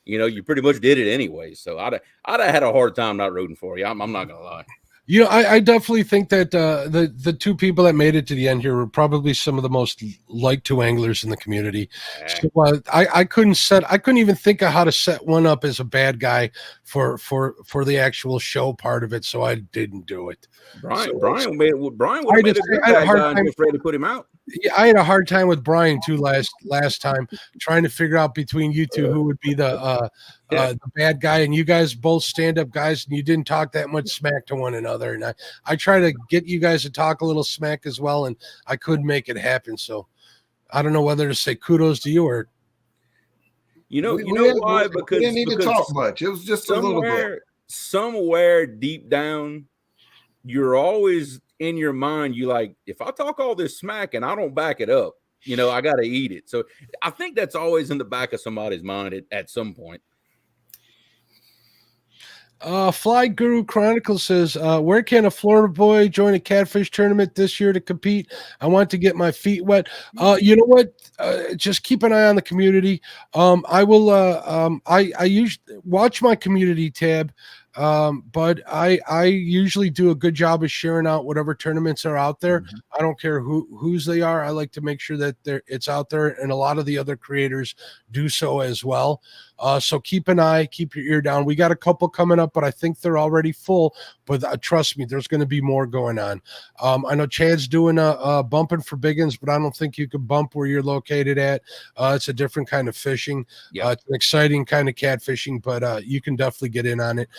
You know, you pretty much did it anyway. So I'd have had a hard time not rooting for you. I'm not gonna lie. You know, I definitely think that the two people that made it to the end here were probably some of the most liked two anglers in the community. So, I couldn't even think of how to set one up as a bad guy for the actual show part of it. So I didn't do it. Brian would have made a good bad guy until Freddie put him out. Yeah, I had a hard time with Brian too last time, trying to figure out between you two who would be the bad guy. And you guys both stand-up guys, and you didn't talk that much smack to one another. And I try to get you guys to talk a little smack as well, and I couldn't make it happen. So I don't know whether to say kudos to you or you know why? Because we didn't need to talk much. It was just a little bit. Somewhere deep down, you're always in your mind, you like, if I talk all this smack and I don't back it up, you know, I got to eat it. So I think that's always in the back of somebody's mind at some point. Fly Guru Chronicles says, where can a Florida boy join a catfish tournament this year to compete? I want to get my feet wet. You know what? Just keep an eye on the community. I will, I usually watch my community tab. But I usually do a good job of sharing out whatever tournaments are out there. Mm-hmm. I don't care whose they are. I like to make sure that it's out there, and a lot of the other creators do so as well. So keep an eye, keep your ear down. We got a couple coming up, but I think they're already full. But trust me, there's going to be more going on. I know Chad's doing a bumping for biggins, but I don't think you can bump where you're located at. It's a different kind of fishing. Yeah. It's an exciting kind of catfishing, but you can definitely get in on it.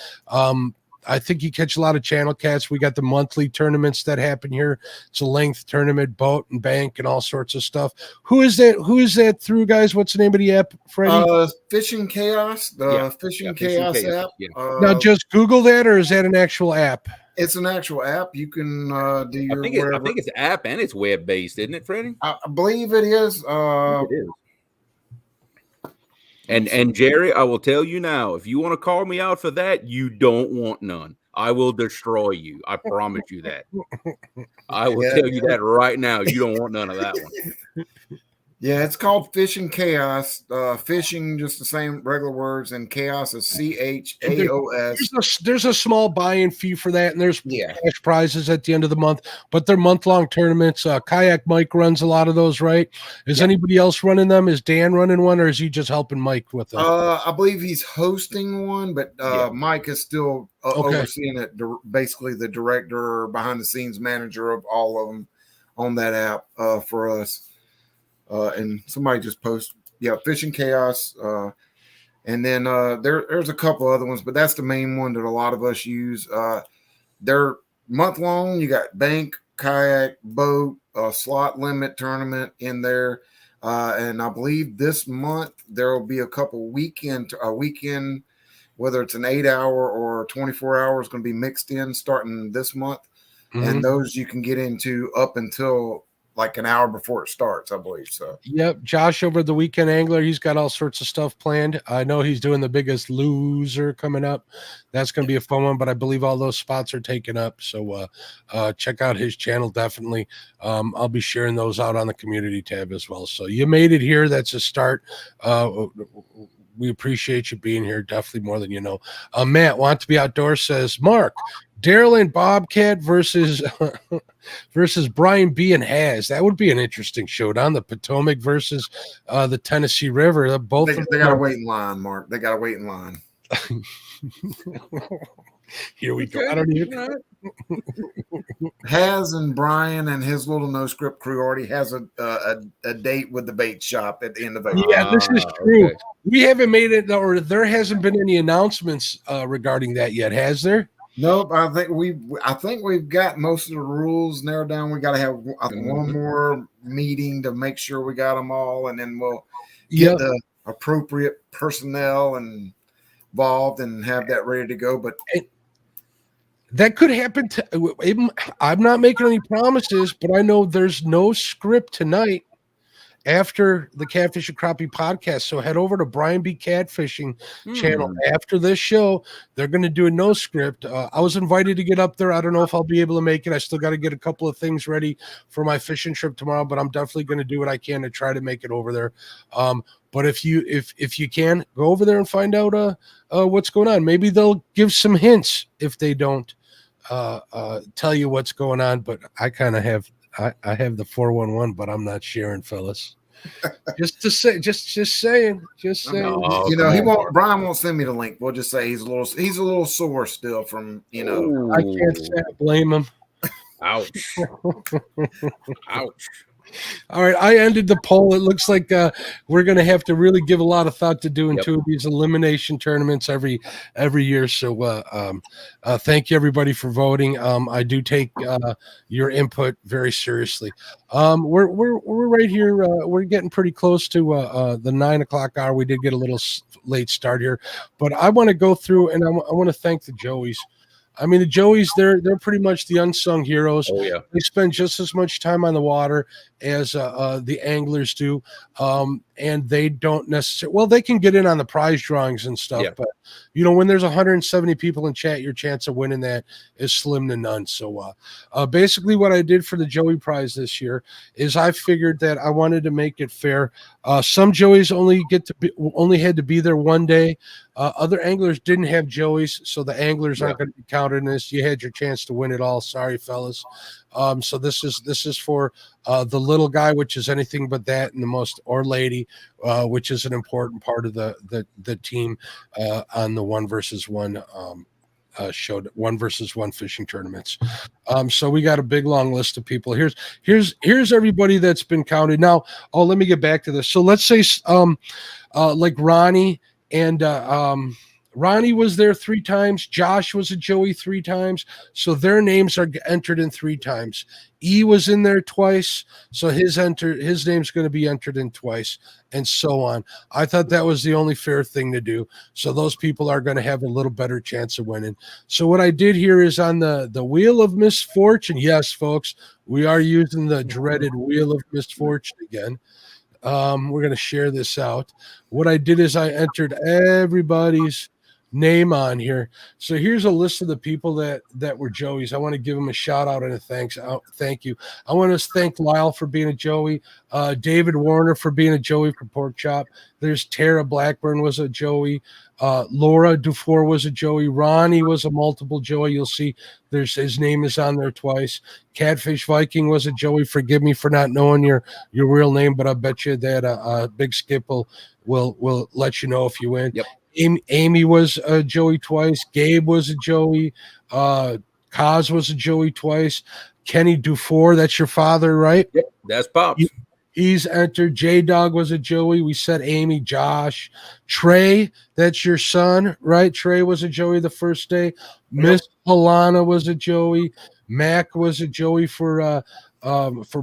I think you catch a lot of channel cats. We got the monthly tournaments that happen here. It's a length tournament, boat and bank and all sorts of stuff. Who is that through, guys? What's the name of the app, Freddie? Fishing Chaos, Fishing Chaos app. Yeah. Now just Google that, or is that an actual app? It's an actual app. You can do your I think it's app and it's web based, isn't it, Freddie? I believe it is. It is. And Jerry, I will tell you now, if you want to call me out for that, you don't want none. I will destroy you. I promise you that. I will tell you that right now. You don't want none of that one. Yeah, it's called Fishing Chaos. Fishing, just the same regular words, and chaos is CHAOS. There's a small buy-in fee for that, and there's cash prizes at the end of the month. But they're month-long tournaments. Kayak Mike runs a lot of those, right? Is anybody else running them? Is Dan running one, or is he just helping Mike with them? I believe he's hosting one, but Mike is still overseeing it. Basically, the director, behind-the-scenes manager of all of them on that app for us. And somebody just Fishing Chaos. And then there's a couple other ones, but that's the main one that a lot of us use. They're month long. You got bank, kayak, boat, slot limit tournament in there. And I believe this month there will be a couple weekend, whether it's an 8-hour or 24 hours, going to be mixed in starting this month. Mm-hmm. And those you can get into up until like an hour before it starts, I believe. So, yep. Josh over the Weekend Angler, he's got all sorts of stuff planned. I know he's doing the Biggest Loser coming up. That's going to be a fun one, but I believe all those spots are taken up. So check out his channel, definitely. I'll be sharing those out on the community tab as well. So you made it here. That's a start. We appreciate you being here. Definitely more than you know. Matt, Want to Be Outdoors says, Mark, Daryl and Bobcat versus Brian B and Haz. That would be an interesting showdown. The Potomac versus the Tennessee River. They got to wait in line, Mark. They got to wait in line. Here we go. I don't even. Haz and Brian and his little no script crew already has a date with the bait shop at the end of April. Yeah, this is true. Okay. We haven't made it, or there hasn't been any announcements regarding that yet, has there? Nope. I think we've got most of the rules narrowed down. We got to have one more meeting to make sure we got them all, and then we'll get the appropriate personnel involved and have that ready to go. But that could happen. I'm not making any promises, but I know there's no script tonight after the Catfish and Crappie podcast. So head over to Brian B. Catfishing channel after this show. They're going to do a no script. I was invited to get up there. I don't know if I'll be able to make it. I still got to get a couple of things ready for my fishing trip tomorrow, but I'm definitely going to do what I can to try to make it over there. But if you can, go over there and find out what's going on. Maybe they'll give some hints if they don't tell you what's going on. But I kind of have I have the 411, but I'm not sharing, fellas. just saying. No, Brian won't send me the link. We'll just say he's a little sore still from I can't say I blame him. Ouch. Ouch. All right, I ended the poll. It looks like we're going to have to really give a lot of thought to doing two of these elimination tournaments every year. So thank you, everybody, for voting. I do take your input very seriously. We're right here. We're getting pretty close to the 9 o'clock hour. We did get a little late start here, but I want to go through and I want to thank the Joeys. I mean, the Joeys, they're pretty much the unsung heroes. Oh, yeah. They spend just as much time on the water as the anglers do. And they don't necessarily, well, they can get in on the prize drawings and stuff, but when there's 170 people in chat, your chance of winning that is slim to none. So basically what I did for the Joey prize this year is I figured that I wanted to make it fair. Some Joeys only had to be there one day. Other anglers didn't have Joeys, so the anglers aren't going to be counted in this. You had your chance to win it all. Sorry, fellas. So this is for the little guy, which is anything but that, and the most, or lady, which is an important part of the team on the 1v1 showed 1v1 fishing tournaments. So we got a big long list of people. Here's everybody that's been counted. Now, let me get back to this. So let's say like Ronnie and Ronnie was there 3 times. Josh was a Joey 3 times. So their names are entered in 3 times. E was in there twice. So his name's going to be entered in twice, and so on. I thought that was the only fair thing to do. So those people are going to have a little better chance of winning. So what I did here is on the Wheel of Misfortune. Yes, folks, we are using the dreaded Wheel of Misfortune again. We're going to share this out. What I did is I entered everybody's name on here. So here's a list of the people that were Joeys. I want to give them a shout out and a thanks. Thank you. I want to thank Lyle for being a Joey, David Warner for being a Joey for Pork Chop. There's Tara Blackburn was a Joey. Laura Dufour was a Joey. Ronnie was a multiple Joey. You'll see his name is on there twice. Catfish Viking was a Joey. Forgive me for not knowing your real name, but I bet you that Big Skip will let you know if you win. Yep. Amy was a Joey twice. Gabe was a Joey. Kaz was a Joey twice. Kenny Dufour, that's your father, right? Yep, that's Pops. He's entered. J-Dog was a Joey. We said Amy, Josh. Trey, that's your son, right? Trey was a Joey the first day. Miss Alana was a Joey. Mac was a Joey for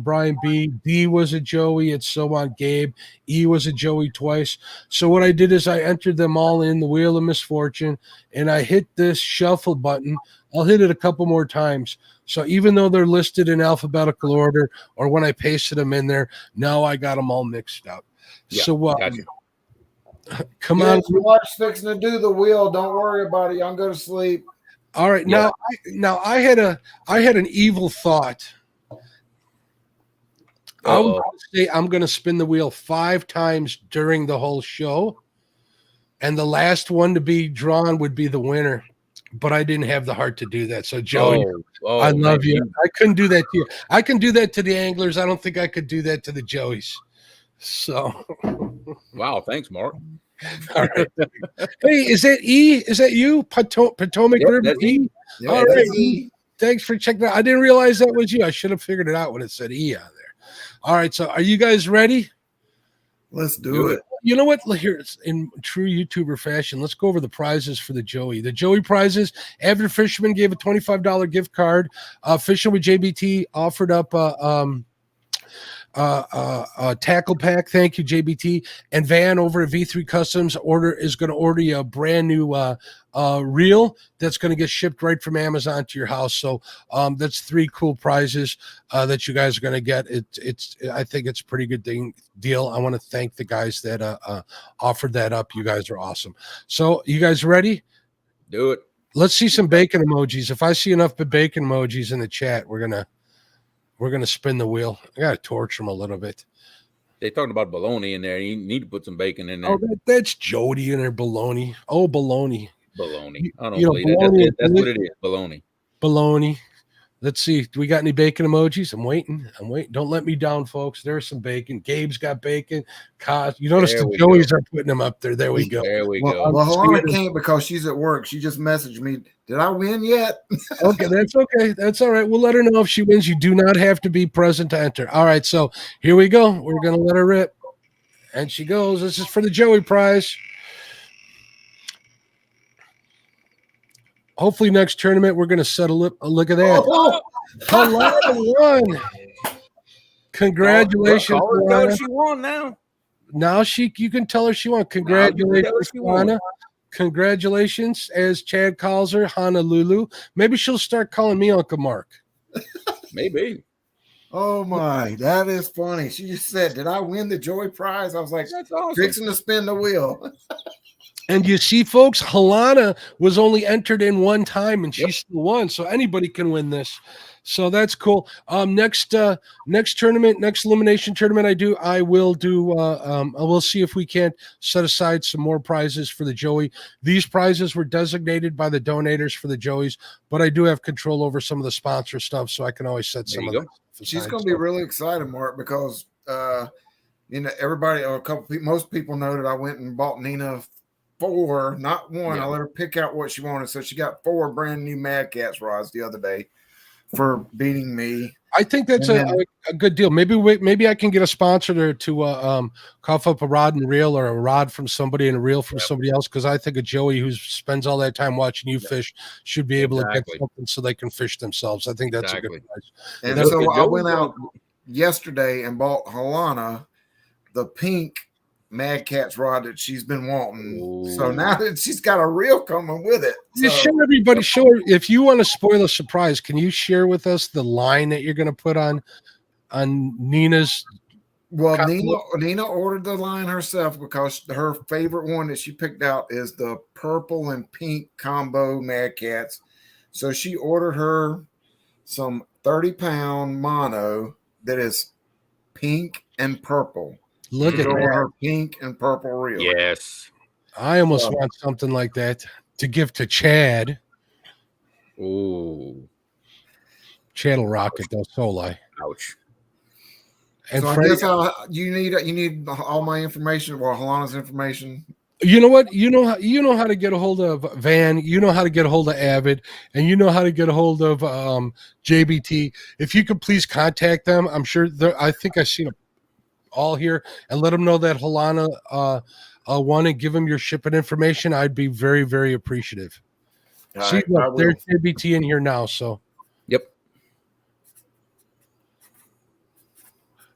Brian B. D was a Joey, and so on. Gabe. E was a Joey twice. So what I did is I entered them all in the Wheel of Misfortune, and I hit this shuffle button. I'll hit it a couple more times. So even though they're listed in alphabetical order, or when I pasted them in there, now I got them all mixed up. Yeah, So gotcha. come on. Watch fixing to do the wheel. Don't worry about it. Y'all go to sleep. All right. Yeah. Now I had an evil thought. I was going to say I'm going to spin the wheel 5 times during the whole show, and the last one to be drawn would be the winner. But I didn't have the heart to do that. So Joey, I love you. I couldn't do that to you. I can do that to the anglers. I don't think I could do that to the Joeys. So Wow, thanks, Mark. all right. Hey, is that E? Is that you? Potomac Yep, River that's E? Yeah, All right. that's E. Thanks for checking out. I didn't realize that was you. I should have figured it out when it said E on there. All right. So are you guys ready? Let's do it. You know what? Here, in true YouTuber fashion, let's go over the prizes for the Joey. The Joey prizes, Avid Fisherman gave a $25 gift card. Fishing with JBT offered up tackle pack. Thank you, JBT. And Van over at V3 Customs is going to order you a brand new reel that's going to get shipped right from Amazon to your house. So that's 3 cool prizes that you guys are going to get. I think it's a pretty good deal. I want to thank the guys that offered that up. You guys are awesome. So you guys ready? Do it. Let's see some bacon emojis. If I see enough bacon emojis in the chat, we're gonna spin the wheel. I gotta torch them a little bit. They talking about bologna in there. You need to put some bacon in there. Oh, that's Jody and her bologna. Oh, bologna. Bologna. I don't You know, believe that. bologna That's what it is. Bologna. Bologna. Let's see. Do we got any bacon emojis? I'm waiting. Don't let me down, folks. There's some bacon. Gabe's got bacon. You notice There the we Joeys go. are putting them up there. There we go. There we Well, go. Helena can't because she's at work. She just messaged me. Did I win yet? Okay, that's okay. That's all right. We'll let her know if she wins. You do not have to be present to enter. All right, so here we go. We're going to let her rip. And she goes. This is for the Joey prize. Hopefully next tournament we're going to set a look at that. Oh, Hello, won. Congratulations, Call her, tell her Lana. she won now. Now you can tell her she won. Congratulations, she won. Lana. Congratulations, as Chad calls her, Honolulu. Maybe she'll start calling me Uncle Mark. Maybe. oh my, that is funny. She just said, "Did I win the Joey prize?" I was like, That's awesome. fixing to spin the wheel. And you see, folks, Helena was only entered in one time, and she still won. So anybody can win this. So that's cool. Next tournament, next elimination tournament I will see if we can't set aside some more prizes for the Joey. These prizes were designated by the donators for the Joeys, but I do have control over some of the sponsor stuff, so I can always set some of that. She's going to be really excited, Mark, because everybody, most people know that I went and bought Nina 4, not 1. Yeah. I let her pick out what she wanted, so she got 4 brand new Mad Cats rods the other day for beating me. I think that's a good deal. Maybe I can get a sponsor to cough up a rod and reel, or a rod from somebody and a reel from somebody else, because I think a Joey who spends all that time watching you fish should be able to get something so they can fish themselves. I think that's a good price. And so I went out yesterday and bought Helena the pink Mad Cat's rod that she's been wanting. Ooh. So now that she's got a reel coming with it. Just show everybody. If you want to spoil a surprise, can you share with us the line that you're going to put on Nina's? Well, Nina ordered the line herself because her favorite one that she picked out is the purple and pink combo Mad Cats. So she ordered her some 30-pound mono that is pink and purple. Look at her pink and purple reel. Yes. I almost want something like that to give to Chad. Oh. Chad will rock it though, Soli. Ouch. And so Freddie, I guess you need all my information, or Helena's information. You know what? You know how to get a hold of Van. You know how to get a hold of Avid, and you know how to get a hold of JBT. If you could please contact them, I'm sure. I think I've seen all here and let them know that Halana won and give them your shipping information, I'd be very, very appreciative. All See, right, look, I will. there's JBT in here now, so. Yep.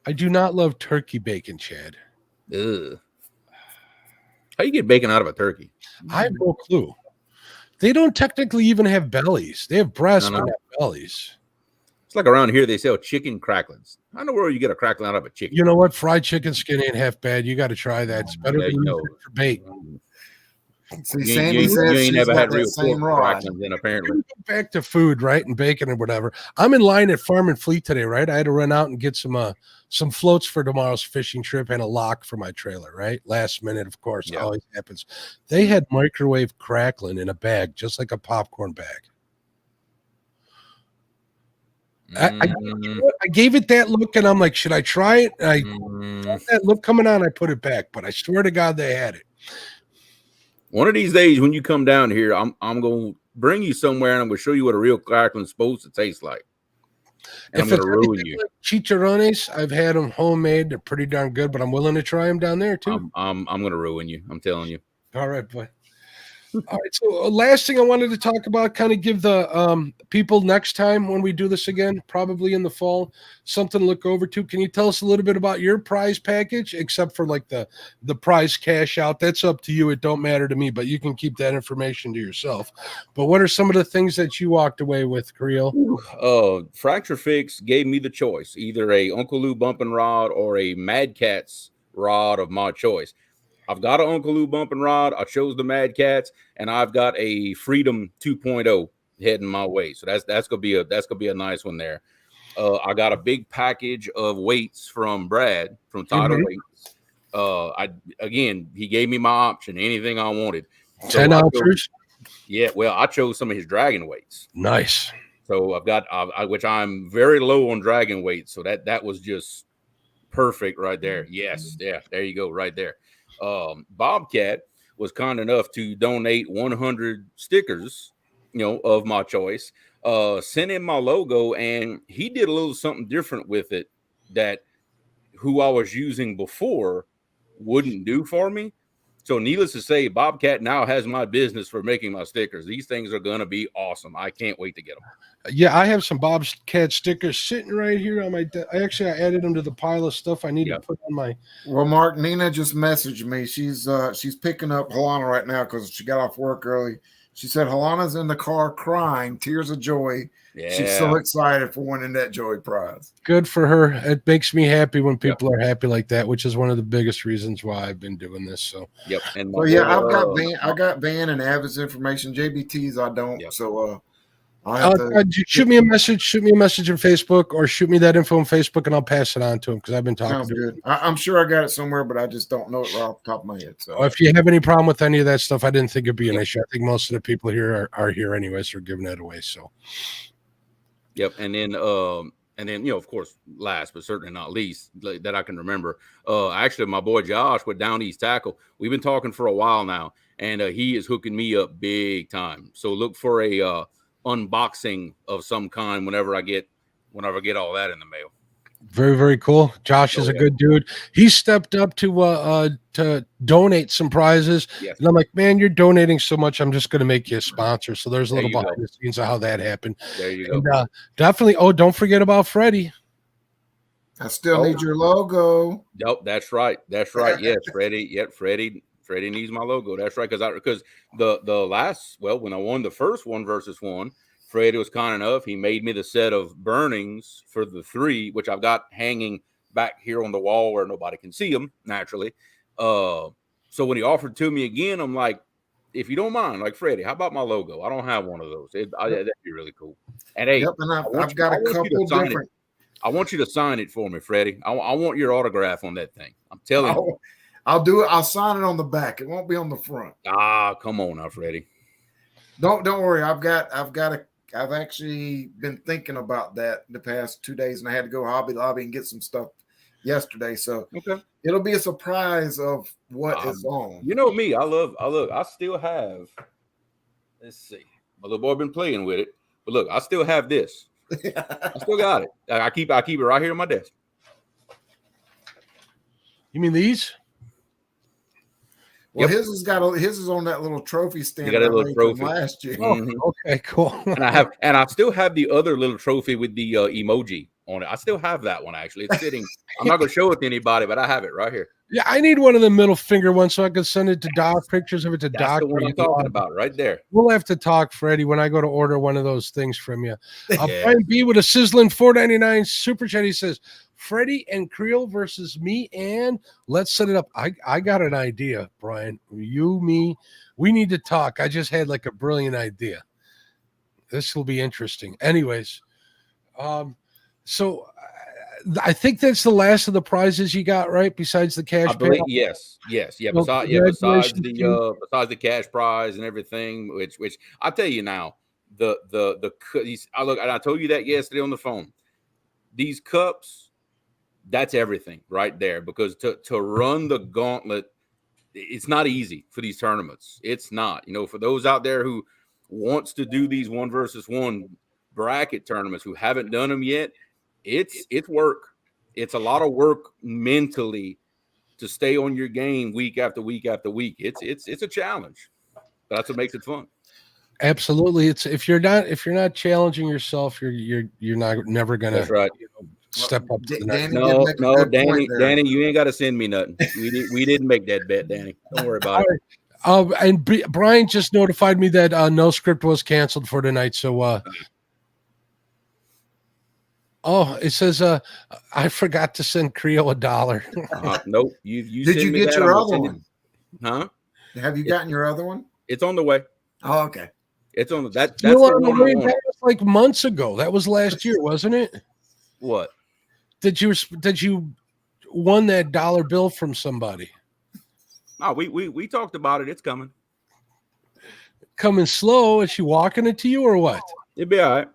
I do not love turkey bacon, Chad. Ugh. How you get bacon out of a turkey? I have no clue. They don't technically even have bellies. They have breasts, No, but no. not bellies. It's like around here they sell chicken cracklings. I don't know where you get a crackling out of a chicken. You know what? Fried chicken skin ain't half bad. You got to try that. It's better Yeah, than you know. using it for bait. See, You Sandy ain't says she's never got had that real same pork rod. cracklings then apparently. Back to food, right? And bacon and whatever. I'm in line at Farm and Fleet today, right? I had to run out and get some floats for tomorrow's fishing trip and a lock for my trailer, right? Last minute, of course, Yeah. always happens. They had microwave crackling in a bag, just like a popcorn bag. I gave it that look, and I'm like, should I try it? And I that look coming on, I put it back, but I swear to God, they had it. One of these days when you come down here, I'm gonna bring you somewhere and I'm gonna show you what a real crackling's supposed to taste like. And If I'm it's gonna ruin you. like chicharrones, I've had them homemade. They're pretty darn good, but I'm willing to try them down there too. I'm gonna ruin you. I'm telling you. All right, boy. All right. So last thing I wanted to talk about, kind of give the people next time when we do this again, probably in the fall, something to look over to. Can you tell us a little bit about your prize package, except for like the prize cash out? That's up to you. It don't matter to me, but you can keep that information to yourself. But what are some of the things that you walked away with, Creel? Fracture Fix gave me the choice, either a Uncle Lou bumping rod or a Mad Catz rod of my choice. I've got an Uncle Lou bumping rod. I chose the Mad Catz, and I've got a Freedom 2.0 heading my way. So that's gonna be a nice one there. I got a big package of weights from Brad from Tidal Weights. He gave me my option, anything I wanted. So 10 ounces. Yeah, well, I chose some of his dragon weights. Nice. So I've got which I'm very low on dragon weights. So that was just perfect right there. Yes, yeah, there you go, right there. Bobcat was kind enough to donate 100 stickers, of my choice. Sent in my logo, and he did a little something different with it that who I was using before wouldn't do for me. So needless to say, Bobcat now has my business for making my stickers. These things are going to be awesome. I can't wait to get them. Yeah, I have some Bobcat stickers sitting right here on my I added them to the pile of stuff I need to put on my. Well, Mark, Nina just messaged me. She's picking up Halana right now because she got off work early. She said Halana's in the car crying, tears of joy. Yeah. She's so excited for winning that joy prize. Good for her. It makes me happy when people are happy like that, which is one of the biggest reasons why I've been doing this. So And I got Van and Avid's information. JBT's I don't. Yep. So shoot me a message. Shoot me a message on Facebook, or shoot me that info on Facebook, and I'll pass it on to him because I've been talking. Sounds good. I'm sure I got it somewhere, but I just don't know it right off the top of my head. So if you have any problem with any of that stuff, I didn't think it'd be an issue. I think most of the people here are here anyways. So we're giving that away. So. Yep, and then of course, last but certainly not least that I can remember. Actually, my boy Josh with Down East Tackle. We've been talking for a while now, and he is hooking me up big time. So look for a unboxing of some kind whenever I get all that in the mail. Very, very cool. Josh is a good dude. He stepped up to donate some prizes. Yes. And I'm like, man, you're donating so much. I'm just going to make you a sponsor. So there's a little behind the scenes of how that happened. There you go. And, definitely. Oh, don't forget about Freddie. I still need your logo. Yep, that's right. That's right. Yes, Freddie. Yep, Freddie needs my logo. That's right. Because the last, when I won the first 1v1, Freddie was kind enough. He made me the set of burnings for the 3, which I've got hanging back here on the wall where nobody can see them naturally. So when he offered to me again, I'm like, if you don't mind, like Freddie, how about my logo? I don't have one of those. That'd be really cool. And hey, I've got a couple different. I want you to sign it for me, Freddie. I want your autograph on that thing. I'm telling you. I'll do it. I'll sign it on the back. It won't be on the front. Come on now, Freddie. Don't worry. I've actually been thinking about that the past 2 days, and I had to go Hobby Lobby and get some stuff yesterday. So it'll be a surprise of what is on. You know me. I still have. Let's see. My little boy been playing with it, but look, I still have this. I still got it. I keep it right here on my desk. You mean these? Well, Yep. his is on that little trophy stand got a I little made trophy. from last year. Oh, Mhm. okay, cool. And I still have the other little trophy with the emoji on it. I still have that one actually. It's sitting. I'm not gonna show it to anybody, but I have it right here. Yeah, I need one of the middle finger ones so I can send it to Doc. Pictures of it to That's Doc. the one or I'm you talking want. about right there. We'll have to talk, Freddie, when I go to order one of those things from you. Yeah. Brian B with a sizzling $4.99 super chat. He says, Freddie and Creel versus me, and let's set it up. I got an idea, Brian. You, me, we need to talk. I just had like a brilliant idea. This will be interesting. Anyways, so I think that's the last of the prizes you got, right? Besides the cash I believe payout? yes. Yeah. Well, Besides congratulations, besides the cash prize and everything, which I tell you now, I look and I told you that yesterday on the phone. These cups, that's everything right there. Because to run the gauntlet, it's not easy for these tournaments. It's not. For those out there who wants to do these 1 versus 1 bracket tournaments who haven't done them yet, it's work. It's a lot of work mentally to stay on your game week after week after week. It's a challenge. But that's what makes it fun. Absolutely. It's if you're not challenging yourself, you're never gonna That's right. step up to the next. Danny did make a good point there. Danny, you ain't got to send me nothing. We didn't make that bet, Danny. Don't worry about it. And Brian just notified me that no script was canceled for tonight. So it says I forgot to send Creo $1. Nope. You Did send you me get that, your I'm gonna other send it. one? Huh? Have you gotten your other one? It's on the way. Oh, okay. It's on that's Still the on the one I way. want. That was like months ago. That was last year, wasn't it? What? Did you won that dollar bill from somebody? Oh, we talked about it. It's coming. Coming slow. Is she walking it to you or what? It'll be all right.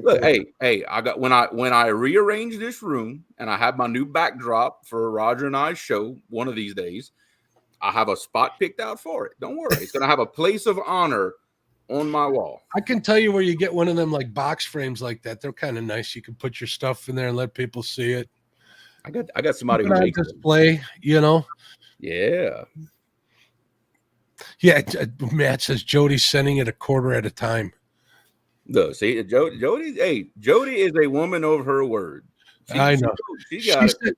Look, hey, I got when I rearrange this room and I have my new backdrop for Roger and I's show one of these days, I have a spot picked out for it. Don't worry. It's gonna have a place of honor on my wall. I can tell you where you get one of them like box frames like that. They're kind of nice. You can put your stuff in there and let people see it. I got somebody who on makes display, Yeah. Yeah, Matt says Jody's sending it a quarter at a time. Look, see, Jody is a woman of her word. I know.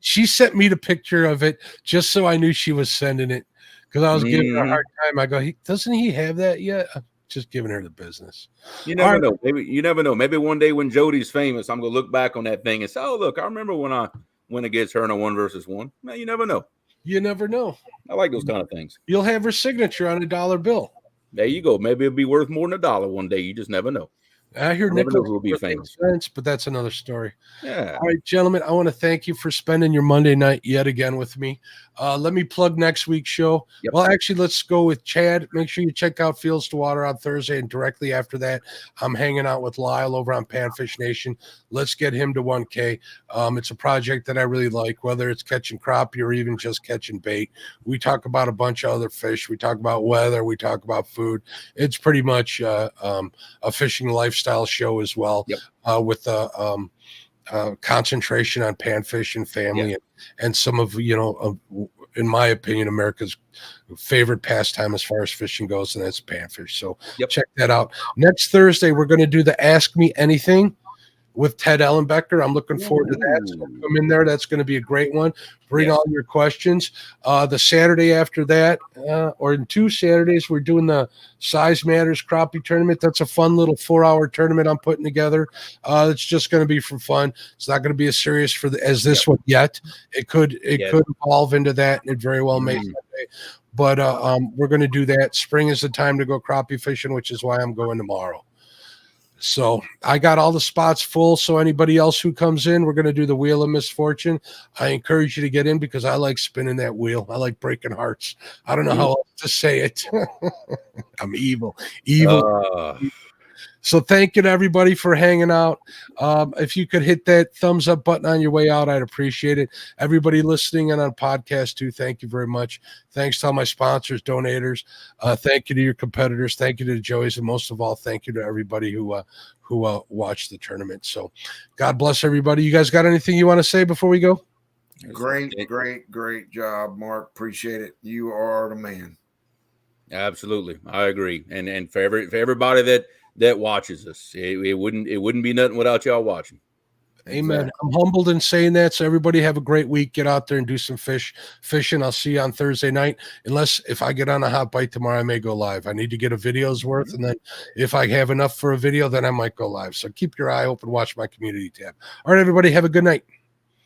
She sent me the picture of it just so I knew she was sending it because I was giving her a hard time. I go, doesn't he have that yet? I'm just giving her the business. You never know. Maybe you never know. Maybe one day when Jody's famous, I'm gonna look back on that thing and say, "Oh, look, I remember when I went against her in a 1 versus 1." Man, you never know. You never know. I like those kind of things. You'll have her signature on a dollar bill. There you go. Maybe it'll be worth more than $1 one day. You just never know. I hear Nicholas will be famous, but that's another story. Yeah. All right, gentlemen, I want to thank you for spending your Monday night yet again with me. Let me plug next week's show. Yep. Well, actually, let's go with Chad. Make sure you check out Fields to Water on Thursday, and directly after that, I'm hanging out with Lyle over on Panfish Nation. Let's get him to 1K. It's a project that I really like, whether it's catching crappie or even just catching bait. We talk about a bunch of other fish. We talk about weather. We talk about food. It's pretty much a fishing lifestyle show as well. Yep. With concentration on panfish and family, and some of in my opinion, America's favorite pastime as far as fishing goes, and that's panfish. So check that out. Next Thursday, we're going to do the Ask Me Anything with Ted Ellenbecker. I'm looking forward to that. So come in there. That's going to be a great one. Bring all your questions. The Saturday after that, or in 2 Saturdays, we're doing the Size Matters Crappie Tournament. That's a fun little 4-hour tournament I'm putting together. It's just going to be for fun. It's not going to be as serious as this one yet. It could evolve into that, and it very well may someday. But we're going to do that. Spring is the time to go crappie fishing, which is why I'm going tomorrow. So I got all the spots full. So anybody else who comes in, we're going to do the Wheel of Misfortune. I encourage you to get in because I like spinning that wheel. I like breaking hearts. I don't know how else to say it. I'm evil. So thank you to everybody for hanging out. If you could hit that thumbs up button on your way out, I'd appreciate it. Everybody listening and on podcast too, thank you very much. Thanks to all my sponsors, donators. Thank you to your competitors. Thank you to the Joeys. And most of all, thank you to everybody who watched the tournament. So God bless everybody. You guys got anything you want to say before we go? Great job, Mark. Appreciate it. You are the man. Absolutely, I agree. And for everybody that watches us, it wouldn't be nothing without y'all watching. Amen. Exactly. I'm humbled in saying that. So everybody have a great week. Get out there and do some fishing. I'll see you on Thursday night. Unless if I get on a hot bite tomorrow, I may go live. I need to get a video's worth. And then if I have enough for a video, then I might go live. So keep your eye open. Watch my community tab. All right, everybody have a good night.